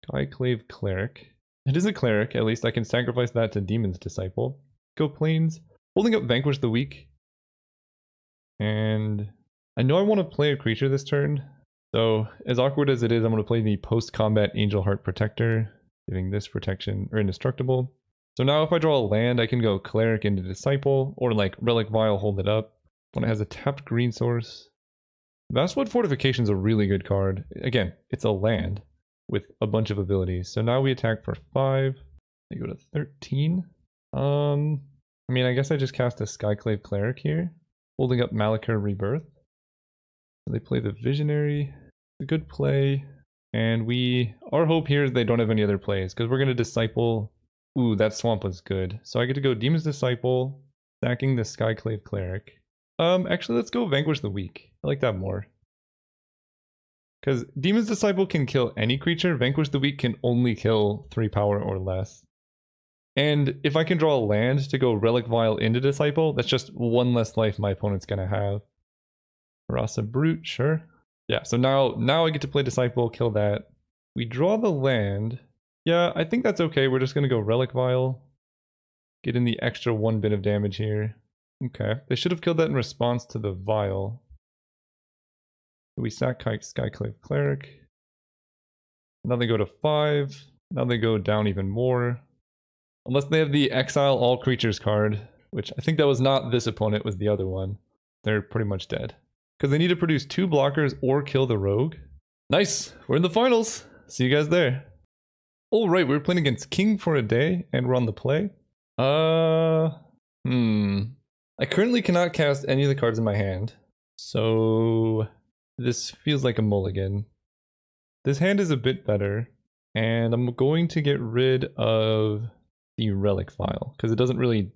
Skyclave Cleric. It is a cleric, at least I can sacrifice that to Demon's Disciple. Go Plains. Holding up Vanquish the Weak. And I know I want to play a creature this turn. So as awkward as it is, I'm going to play the post-combat Angel Heart Protector, giving this protection or indestructible. So now if I draw a land, I can go Cleric into Disciple, or like Relic Vial, hold it up. When it has a tapped green source. Vastwood Fortification is a really good card. Again, it's a land with a bunch of abilities. So now we attack for 5. They go to 13. I mean, I guess I just cast a Skyclave Cleric here, holding up Malakir Rebirth. So they play the Visionary. It's a good play. And our hope here is they don't have any other plays, because we're going to Disciple. Ooh, that Swamp was good. So I get to go Demon's Disciple, stacking the Skyclave Cleric. Actually, let's go Vanquish the Weak. I like that more. Because Demon's Disciple can kill any creature, Vanquish the Weak can only kill 3 power or less. And if I can draw a land to go Relic Vial into Disciple, that's just 1 less life my opponent's gonna have. Rasa Brute, sure. Yeah, so now I get to play Disciple, kill that. We draw the land. Yeah, I think that's okay. We're just gonna go Relic Vial. Get in the extra 1 bit of damage here. Okay, they should have killed that in response to the Vial. We sack Skyclave Cleric. Now they go to 5. Now they go down even more. Unless they have the Exile All Creatures card, which I think that was not this opponent, it was the other one. They're pretty much dead. Because they need to produce 2 blockers or kill the Rogue. Nice! We're in the finals! See you guys there. Alright, we're playing against King for a day, and we're on the play. I currently cannot cast any of the cards in my hand. So this feels like a mulligan. This hand is a bit better, and I'm going to get rid of the Relic Vial, because it doesn't really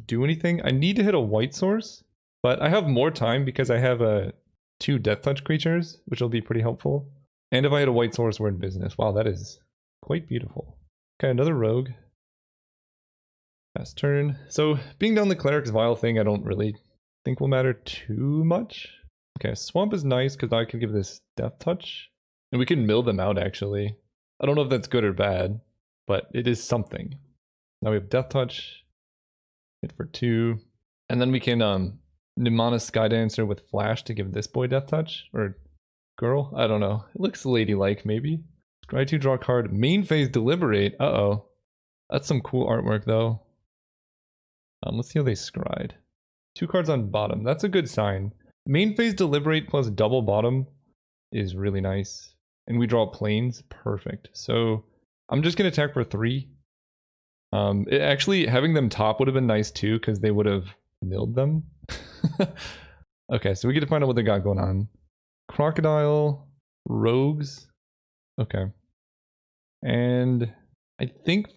do anything. I need to hit a white source, but I have more time because I have 2 Death Touch creatures, which will be pretty helpful. And if I hit a white source, we're in business. Wow, that is quite beautiful. Okay, another Rogue. Fast turn. So being down the Cleric's Vial thing, I don't really think will matter too much. Okay, Swamp is nice because I can give this Death Touch. And we can mill them out, actually. I don't know if that's good or bad, but it is something. Now we have Death Touch. Hit for 2. And then we can Nimana Skydancer with Flash to give this boy Death Touch. Or girl? I don't know. It looks ladylike, maybe. Scry 2, draw a card. Main phase Deliberate. Uh-oh. That's some cool artwork, though. Let's see how they scried. 2 cards on bottom. That's a good sign. Main phase Deliberate plus double bottom is really nice. And we draw planes. Perfect. So I'm just going to attack for 3. Actually, having them top would have been nice too, because they would have milled them. Okay, so we get to find out what they got going on. Crocodile, Rogues. Okay. And I think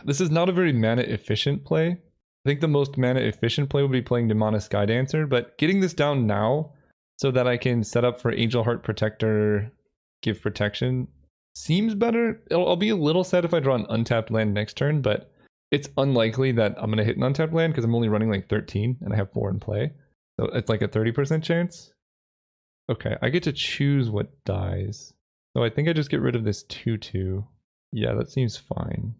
this is not a very mana efficient play. I think the most mana efficient play would be playing Nimana Skydancer, but getting this down now so that I can set up for Angel Heart Protector, give protection. Seems better. I'll be a little sad if I draw an untapped land next turn, but it's unlikely that I'm going to hit an untapped land because I'm only running like 13 and I have 4 in play. So it's like a 30% chance. Okay, I get to choose what dies. So I think I just get rid of this 2/2. Yeah, that seems fine.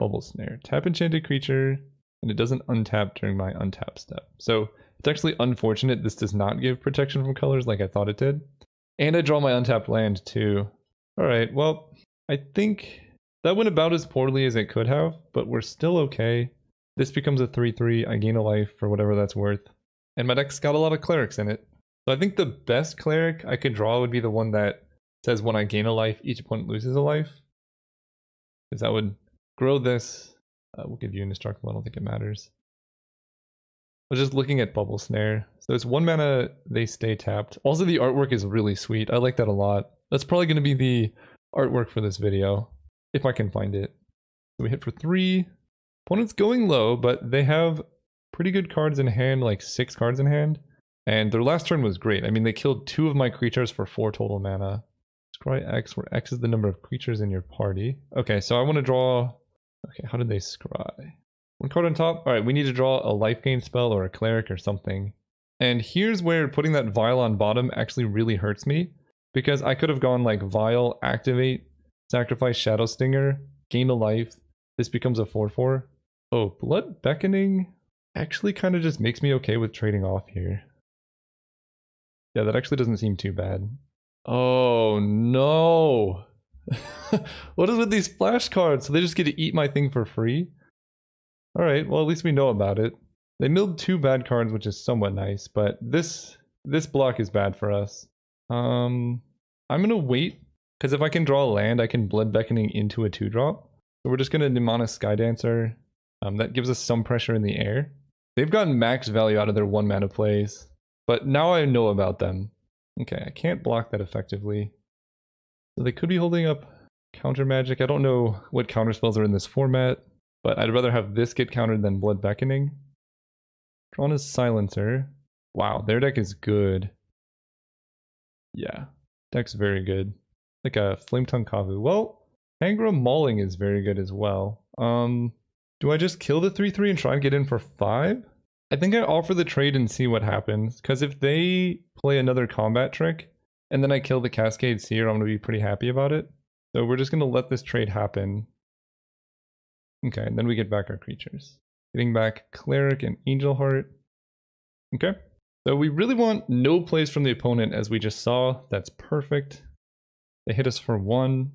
Bubble Snare. Tap enchanted creature, and it doesn't untap during my untap step. So it's actually unfortunate this does not give protection from colors like I thought it did. And I draw my untapped land too. Alright, well, I think that went about as poorly as it could have, but we're still okay. This becomes a 3/3, I gain a life for whatever that's worth. And my deck's got a lot of clerics in it. So I think the best cleric I could draw would be the one that says when I gain a life, each opponent loses a life. Because that would grow this. We'll give you indestructible, I don't think it matters. I was just looking at Bubble Snare. So it's 1 mana, they stay tapped. Also the artwork is really sweet. I like that a lot. That's probably going to be the artwork for this video, if I can find it. So we hit for 3. Opponent's going low, but they have pretty good cards in hand, like 6 cards in hand. And their last turn was great. I mean, they killed 2 of my creatures for 4 total mana. Scry X, where X is the number of creatures in your party. Okay, so I want to draw... Okay, how did they scry? 1 card on top. Alright, we need to draw a life gain spell or a cleric or something. And here's where putting that Vial on bottom actually really hurts me. Because I could have gone like Vial, activate, sacrifice Shadow Stinger, gain a life. This becomes a 4/4. Oh, Blood Beckoning actually kind of just makes me okay with trading off here. Yeah, that actually doesn't seem too bad. Oh no! What is with these flash cards? So they just get to eat my thing for free? Alright, well at least we know about it. They milled 2 bad cards, which is somewhat nice, but this block is bad for us. I'm gonna wait, because if I can draw a land, I can Blood Beckoning into a 2-drop. So we're just gonna Mnemonis Skydancer. That gives us some pressure in the air. They've gotten max value out of their 1 mana plays, but now I know about them. Okay, I can't block that effectively. So they could be holding up counter magic. I don't know what counter spells are in this format, but I'd rather have this get countered than Blood Beckoning. Drawn as Silencer. Wow, their deck is good. Yeah, deck's very good. Like a Flame Tongue Kavu. Well, Tangra Mauling is very good as well. Do I just kill the 3/3 and try and get in for 5? I think I offer the trade and see what happens, because if they play another combat trick, and then I kill the Cascade Seer, I'm going to be pretty happy about it. So we're just going to let this trade happen. Okay, and then we get back our creatures. Getting back Cleric and Angel Heart. Okay, so we really want no plays from the opponent, as we just saw. That's perfect. They hit us for 1.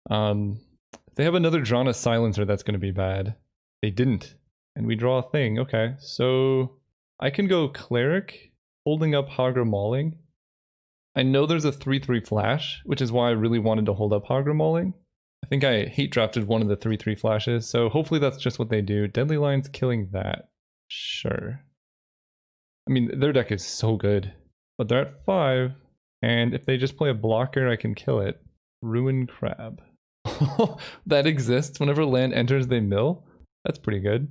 If they have another Drana Silencer, that's going to be bad. They didn't. And we draw a thing. Okay, so I can go Cleric, holding up Hagra Mauling. I know there's a 3/3 flash, which is why I really wanted to hold up Hagra Mauling. I think I hate drafted one of the 3/3 flashes, so hopefully that's just what they do. Deadly Line's killing that. Sure. I mean, their deck is so good. But they're at 5, and if they just play a blocker, I can kill it. Ruin Crab. That exists. Whenever land enters, they mill. That's pretty good.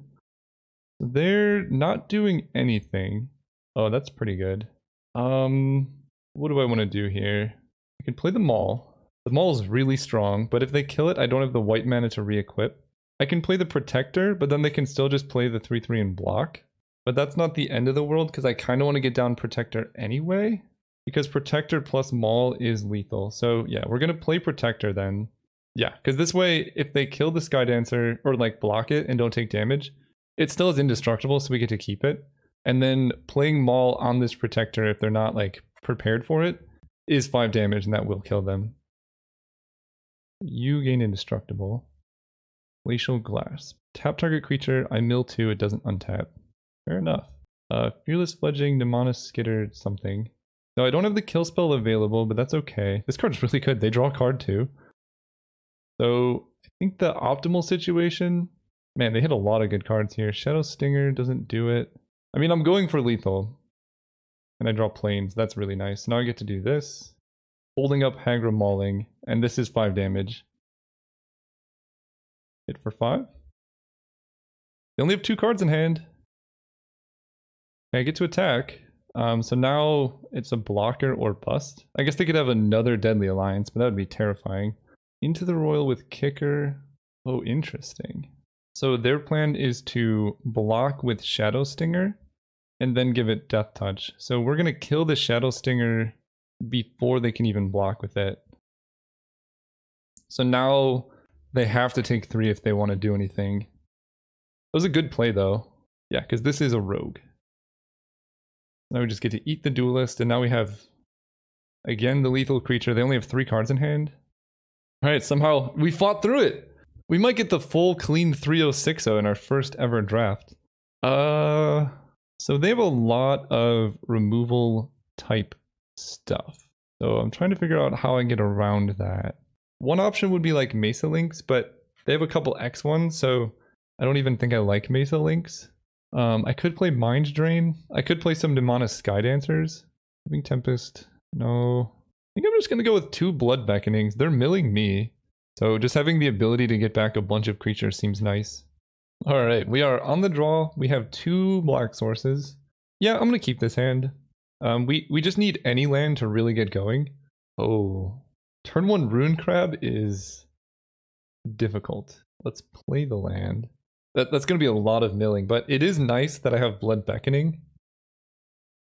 They're not doing anything. Oh, that's pretty good. What do I want to do here? I can play the Maul. The Maul is really strong, but if they kill it, I don't have the white mana to re-equip. I can play the Protector, but then they can still just play the 3/3 and block. But that's not the end of the world, because I kind of want to get down Protector anyway. Because Protector plus Maul is lethal. So yeah, we're going to play Protector then. Yeah, because this way, if they kill the Skydancer, or like block it and don't take damage, it still is indestructible, so we get to keep it. And then playing Maul on this Protector, if they're not like prepared for it, is 5 damage, and that will kill them. You gain indestructible. Glacial Glass. Tap target creature, I mill 2, it doesn't untap. Fair enough. Fearless Fledging, Mnemonis Skitter, something. No, I don't have the kill spell available, but that's okay. This card's really good. They draw a card too. So I think the optimal situation... Man, they hit a lot of good cards here. Shadow Stinger doesn't do it. I mean, I'm going for lethal. And I draw planes. That's really nice. Now I get to do this. Holding up Hagra Mauling. And this is 5 damage. Hit for 5. They only have 2 cards in hand. Okay, I get to attack. So now it's a blocker or bust. I guess they could have another Deadly Alliance, but that would be terrifying. Into the Royal with Kicker. Oh, interesting. So their plan is to block with Shadow Stinger and then give it Death Touch. So we're going to kill the Shadow Stinger before they can even block with it. So now they have to take 3 if they want to do anything. It was a good play though. Yeah, because this is a rogue. Now we just get to eat the Duelist, and now we have, again, the lethal creature. They only have 3 cards in hand. Alright, somehow we fought through it! We might get the full clean 3-0-6-0 in our first ever draft. So they have a lot of removal type stuff. So I'm trying to figure out how I get around that. One option would be like Mesa Links, but they have a couple X ones, so I don't even think I like Mesa Links. I could play Mind Drain. I could play some Demonis Sky Dancers. Living Tempest. No. I think I'm just going to go with 2 Blood Beckonings. They're milling me. So just having the ability to get back a bunch of creatures seems nice. Alright, we are on the draw. We have 2 black sources. Yeah, I'm going to keep this hand. We just need any land to really get going. Oh. Turn 1 Rune Crab is difficult. Let's play the land. That's going to be a lot of milling, but it is nice that I have Blood Beckoning.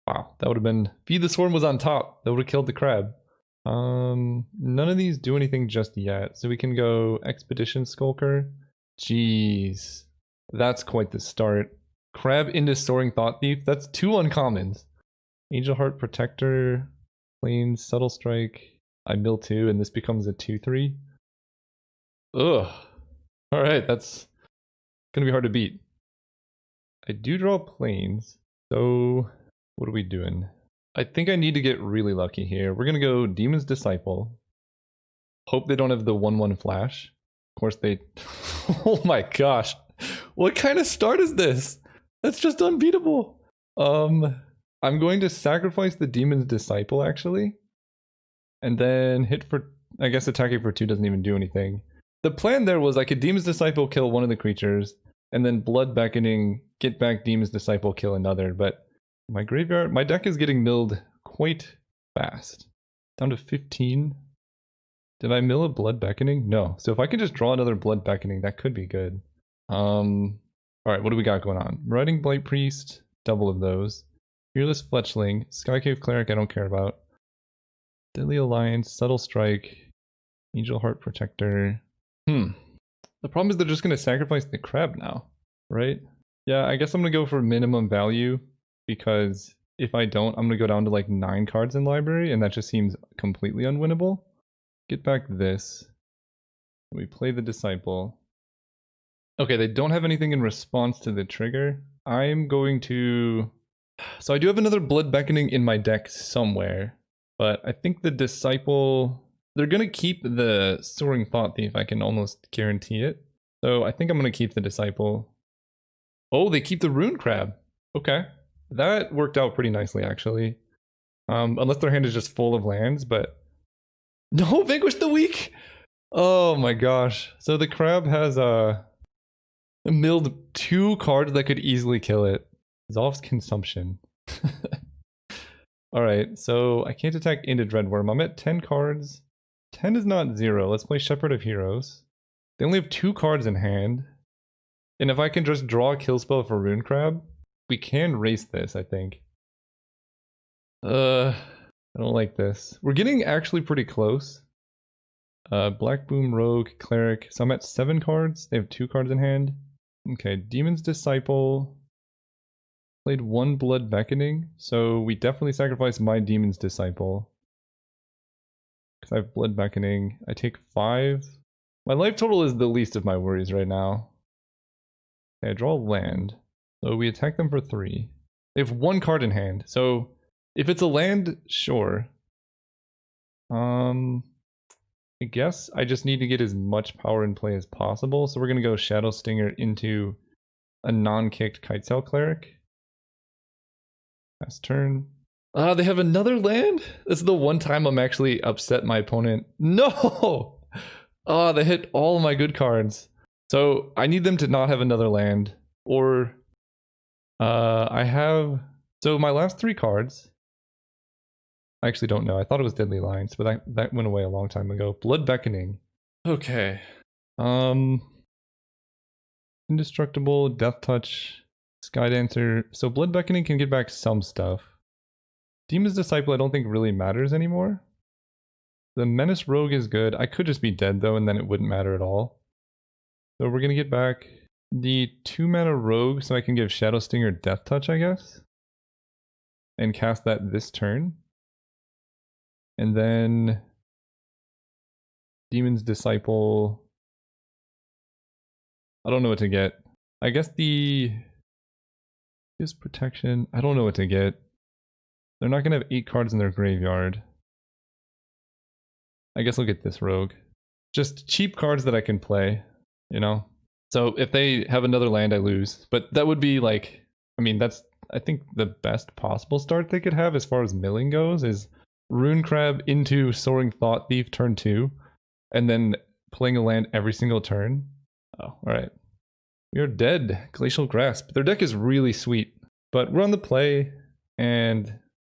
Wow, that would have been... Feed the Swarm was on top. That would have killed the crab. None of these do anything just yet, so we can go Expedition Skulker. Jeez. That's quite the start. Crab into Soaring Thought Thief. That's 2 uncommons. Angel Heart Protector. Plains, Subtle Strike. I mill 2, and this becomes a 2-3. Ugh. Alright, that's gonna be hard to beat. I do draw Plains, so what are we doing? I think I need to get really lucky here. We're gonna go Demon's Disciple. Hope they don't have the 1/1 flash. Of course they... Oh my gosh. What kind of start is this? That's just unbeatable. I'm going to sacrifice the Demon's Disciple actually. And then hit for... I guess attacking for 2 doesn't even do anything. The plan there was I could Demon's Disciple kill one of the creatures, and then Blood Beckoning, get back Demon's Disciple, kill another, but my graveyard, my deck is getting milled quite fast. Down to 15. Did I mill a Blood Beckoning? No. So if I can just draw another Blood Beckoning, that could be good. Alright, what do we got going on? Riding Blight Priest, double of those. Fearless Fletchling, Skycave Cleric I don't care about. Deadly Alliance, Subtle Strike, Angel Heart Protector. The problem is they're just going to sacrifice the crab now, right? Yeah, I guess I'm going to go for minimum value, because if I don't, I'm going to go down to like 9 cards in library, and that just seems completely unwinnable. Get back this. We play the Disciple. Okay, they don't have anything in response to the trigger. I'm going to... So I do have another Blood Beckoning in my deck somewhere, but I think the Disciple... They're going to keep the Soaring Thought Thief, I can almost guarantee it. So I think I'm going to keep the Disciple. Oh, they keep the Rune Crab. Okay. That worked out pretty nicely, actually. Unless their hand is just full of lands, but... No, Vanquish the Weak! Oh my gosh. So the crab has milled 2 cards that could easily kill it. Zolf's Consumption. Alright, so I can't attack into Dreadworm. I'm at 10 cards. 10 is not 0. Let's play Shepherd of Heroes. They only have 2 cards in hand. And if I can just draw a kill spell for Rune Crab, we can race this, I think. I don't like this. We're getting actually pretty close. Black Boom, Rogue, Cleric. So I'm at 7 cards. They have 2 cards in hand. Okay, Demon's Disciple. Played 1 Blood Beckoning. So we definitely sacrifice my Demon's Disciple. Because I have Blood Beckoning. I take 5. My life total is the least of my worries right now. Okay, I draw land. So we attack them for 3. They have 1 card in hand. So if it's a land, sure. I guess I just need to get as much power in play as possible. So we're going to go Shadow Stinger into a non-kicked Kitesail Cleric. Last turn. They have another land? This is the one time I'm actually upset my opponent. No! They hit all my good cards. So I need them to not have another land. Or I have So my last 3 cards, I actually don't know. I thought it was Deadly Lines, but that went away a long time ago. Blood Beckoning. Okay. Indestructible, Death Touch, Sky Dancer. So Blood Beckoning can get back some stuff. Demon's Disciple I don't think really matters anymore. The Menace Rogue is good. I could just be dead though, and then it wouldn't matter at all. So we're gonna get back the 2-mana Rogue so I can give Shadow Stinger Death Touch, I guess. And cast that this turn. And then Demon's Disciple. I don't know what to get. I guess the is protection. I don't know what to get. They're not gonna have 8 cards in their graveyard. I guess I'll get this Rogue. Just cheap cards that I can play, you know? So if they have another land, I lose. But that would be like, I mean, that's, I think the best possible start they could have as far as milling goes is Rune Crab into Soaring Thought Thief turn 2, and then playing a land every single turn. Oh, alright. We are dead. Glacial Grasp. Their deck is really sweet, but we're on the play, and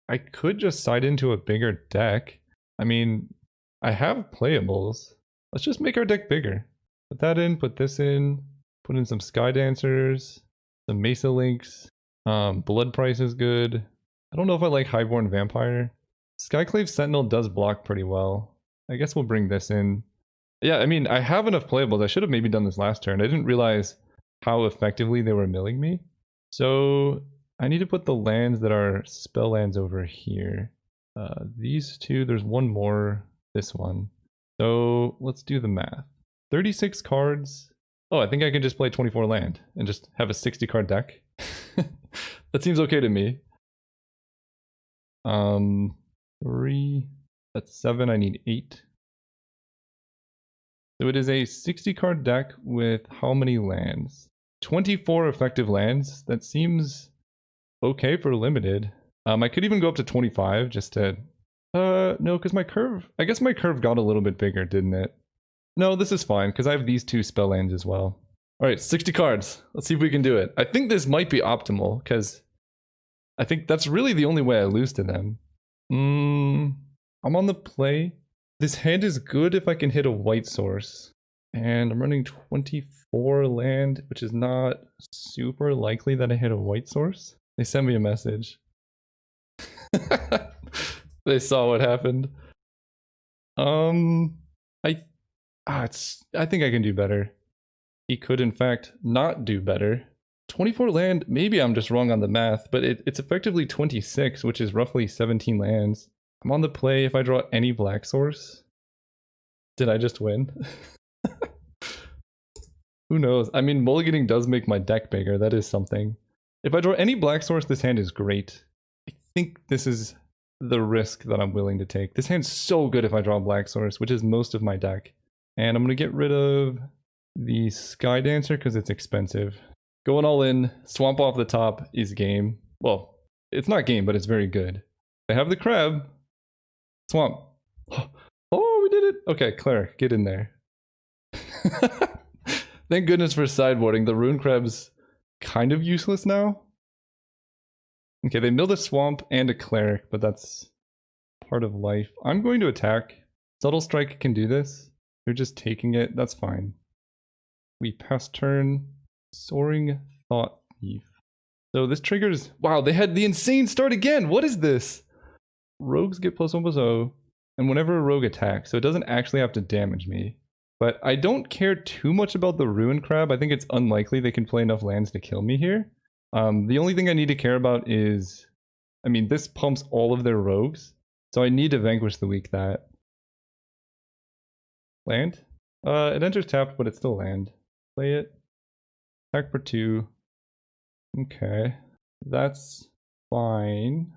I could just side into a bigger deck. I mean, I have playables. Let's just make our deck bigger. Put that in, put this in, put in some Sky Dancers, some Mesa Links. Blood Price is good. I don't know if I like Highborn Vampire. Skyclave Sentinel does block pretty well. I guess we'll bring this in. Yeah, I mean, I have enough playables. I should have maybe done this last turn. I didn't realize how effectively they were milling me. So I need to put the lands that are spell lands over here. These two, there's one more, this one. So let's do the math. 36 cards. Oh, I think I can just play 24 land and just have a 60 card deck. That seems okay to me. 3, that's 7, I need 8. So it is a 60 card deck with how many lands? 24 effective lands. That seems okay for limited. I could even go up to 25 just to... no, because my curve... I guess my curve got a little bit bigger, didn't it? No, this is fine, because I have these 2 spell lands as well. Alright, 60 cards. Let's see if we can do it. I think this might be optimal, because I think that's really the only way I lose to them. I'm on the play. This hand is good if I can hit a white source. And I'm running 24 land, which is not super likely that I hit a white source. They sent me a message. They saw what happened. I think I can do better. He could, in fact, not do better. 24 land, maybe I'm just wrong on the math, but it's effectively 26, which is roughly 17 lands. I'm on the play if I draw any black source. Did I just win? Who knows? I mean, mulliganing does make my deck bigger. That is something. If I draw any black source, this hand is great. I think this is the risk that I'm willing to take. This hand's so good if I draw black source, which is most of my deck. And I'm going to get rid of the Sky Dancer because it's expensive. Going all in, swamp off the top is game. Well, it's not game, but it's very good. I have the crab. Swamp. Oh, we did it. Okay, Claire, get in there. Thank goodness for sideboarding. The Rune Crab's kind of useless now. Okay, they milled a swamp and a cleric, but that's part of life. I'm going to attack. Subtle Strike can do this. They're just taking it. That's fine. We pass turn. Soaring Thought Thief. So this triggers... Wow, they had the insane start again! What is this? Rogues get +1/+0, and whenever a rogue attacks, so it doesn't actually have to damage me. But I don't care too much about the Ruin Crab. I think it's unlikely they can play enough lands to kill me here. The only thing I need to care about is... I mean, this pumps all of their rogues, so I need to vanquish the weak that. Land? It enters tapped, but it's still land. Play it. Attack for 2. Okay. That's fine.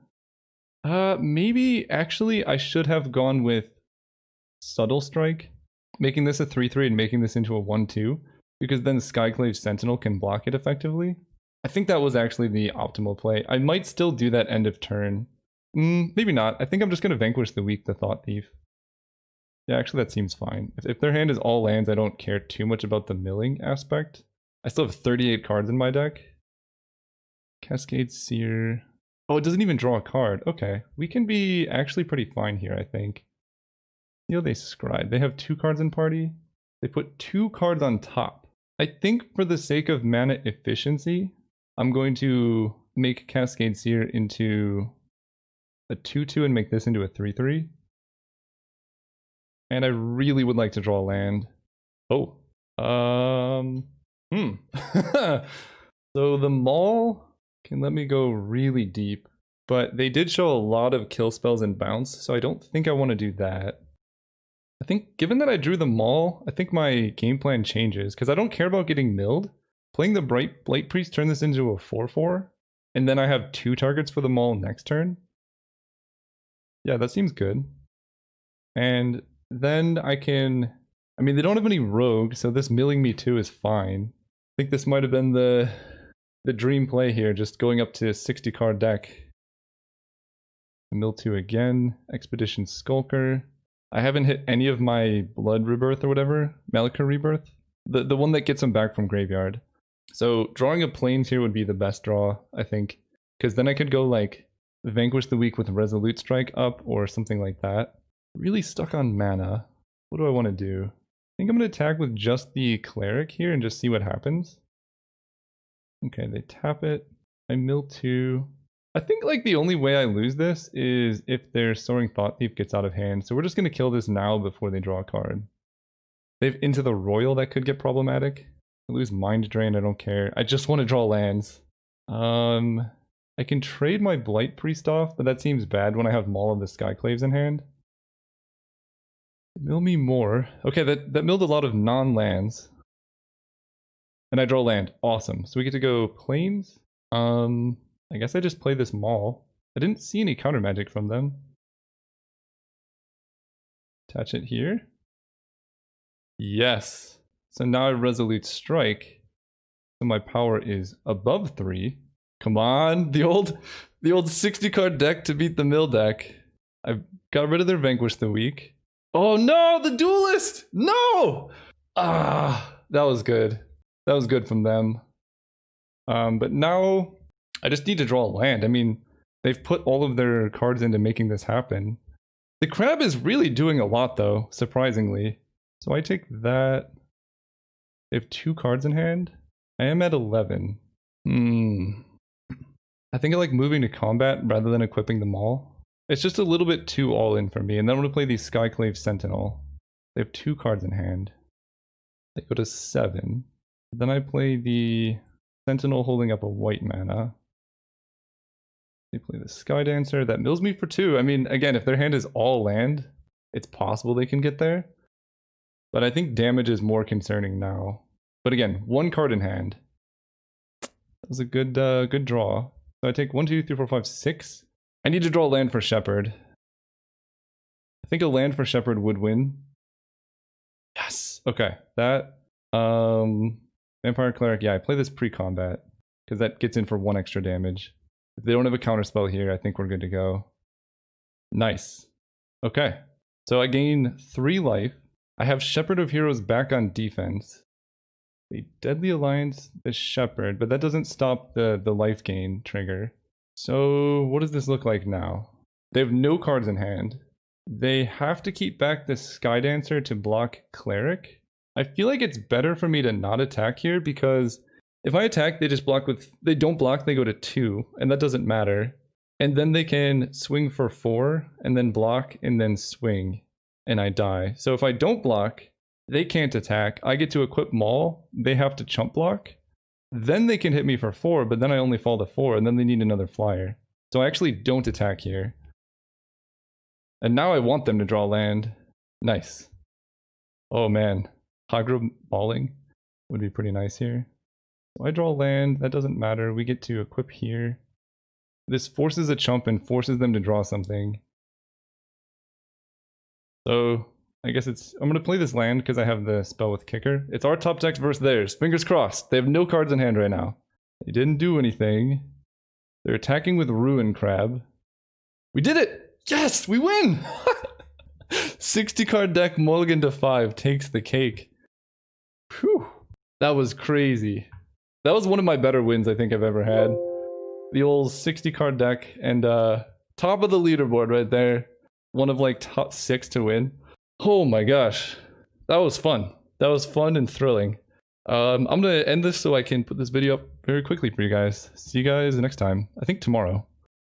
Maybe actually I should have gone with Subtle Strike, making this a 3/3 and making this into a 1/2, because then Skyclave Sentinel can block it effectively. I think that was actually the optimal play. I might still do that end of turn. Maybe not. I think I'm just going to vanquish the weak, the Thought Thief. Yeah, actually that seems fine. If their hand is all lands, I don't care too much about the milling aspect. I still have 38 cards in my deck. Cascade Seer. Oh, it doesn't even draw a card. Okay, we can be actually pretty fine here, I think. You know, they scribe. They have 2 cards in party. They put 2 cards on top. I think for the sake of mana efficiency, I'm going to make Cascade Seer into a 2/2 and make this into a 3/3. And I really would like to draw a land. Oh. So the Maul can let me go really deep, but they did show a lot of kill spells and bounce, so I don't think I want to do that. I think given that I drew the Maul, I think my game plan changes, because I don't care about getting milled. Playing the Blight Priest, turn this into a 4/4, and then I have 2 targets for the Maul next turn. Yeah, that seems good. And then I can... I mean, they don't have any rogue, so this milling me 2 is fine. I think this might have been the dream play here, just going up to a 60 card deck. Mill 2 again, Expedition Skulker. I haven't hit any of my Blood Rebirth or whatever, Malika Rebirth. The one that gets them back from graveyard. So drawing a Plains here would be the best draw, I think. Because then I could go like Vanquish the Weak with Resolute Strike up or something like that. Really stuck on mana. What do I want to do? I think I'm going to attack with just the Cleric here and just see what happens. Okay, they tap it. I mill 2. I think like the only way I lose this is if their Soaring Thought Thief gets out of hand. So we're just going to kill this now before they draw a card. They have Into the Royal, that could get problematic. I lose Mind Drain, I don't care. I just want to draw lands. I can trade my Blight Priest off, but that seems bad when I have Maul of the Skyclaves in hand. Mill me more. Okay, that milled a lot of non-lands. And I draw land. Awesome. So we get to go Plains. I guess I just play this Maul. I didn't see any counter magic from them. Attach it here. Yes. So now I Resolute Strike. So my power is above 3. Come on, the old 60 card deck to beat the mill deck. I got rid of their Vanquish the Weak. Oh no, the Duelist! No! Ah, that was good. That was good from them. But now I just need to draw a land. I mean, they've put all of their cards into making this happen. The crab is really doing a lot though, surprisingly. So I take that. They have 2 cards in hand. I am at 11. I think I like moving to combat rather than equipping the Maul. It's just a little bit too all in for me. And then I'm going to play the Skyclave Sentinel. They have 2 cards in hand. They go to 7. Then I play the Sentinel holding up a white mana. They play the Sky Dancer. That mills me for 2. I mean, again, if their hand is all land, it's possible they can get there. But I think damage is more concerning now. But again, 1 card in hand. That was a good draw. So I take 1, 2, 3, 4, 5, 6. I need to draw a land for Shepherd. I think a land for Shepherd would win. Yes! Okay, that... Vampire Cleric, yeah, I play this pre-combat. Because that gets in for 1 extra damage. If they don't have a counterspell here, I think we're good to go. Nice. Okay. So I gain 3 life. I have Shepherd of Heroes back on defense. A Deadly Alliance, the Shepherd, but that doesn't stop the life gain trigger. So what does this look like now? They have no cards in hand. They have to keep back the Sky Dancer to block Cleric. I feel like it's better for me to not attack here because if I attack, they just block with... They don't block, they go to 2, and that doesn't matter. And then they can swing for 4, and then block, and then swing, and I die. So if I don't block, they can't attack. I get to equip Maul, they have to chump block. Then they can hit me for 4, but then I only fall to 4, and then they need another flyer. So I actually don't attack here. And now I want them to draw land. Nice. Oh man. Hagro Balling would be pretty nice here. So I draw land, that doesn't matter. We get to equip here. This forces a chump and forces them to draw something. So I guess it's... I'm going to play this land because I have the spell with Kicker. It's our top deck versus theirs. Fingers crossed. They have no cards in hand right now. They didn't do anything. They're attacking with Ruin Crab. We did it! Yes! We win! 60 card deck mulligan to 5 takes the cake. Whew. That was crazy. That was one of my better wins I think I've ever had. the old 60 card deck, and top of the leaderboard right there. One of like top 6 to win. Oh my gosh, that was fun. That was fun and thrilling. I'm gonna end this so I can put this video up very quickly for you guys. See you guys next time. I think tomorrow.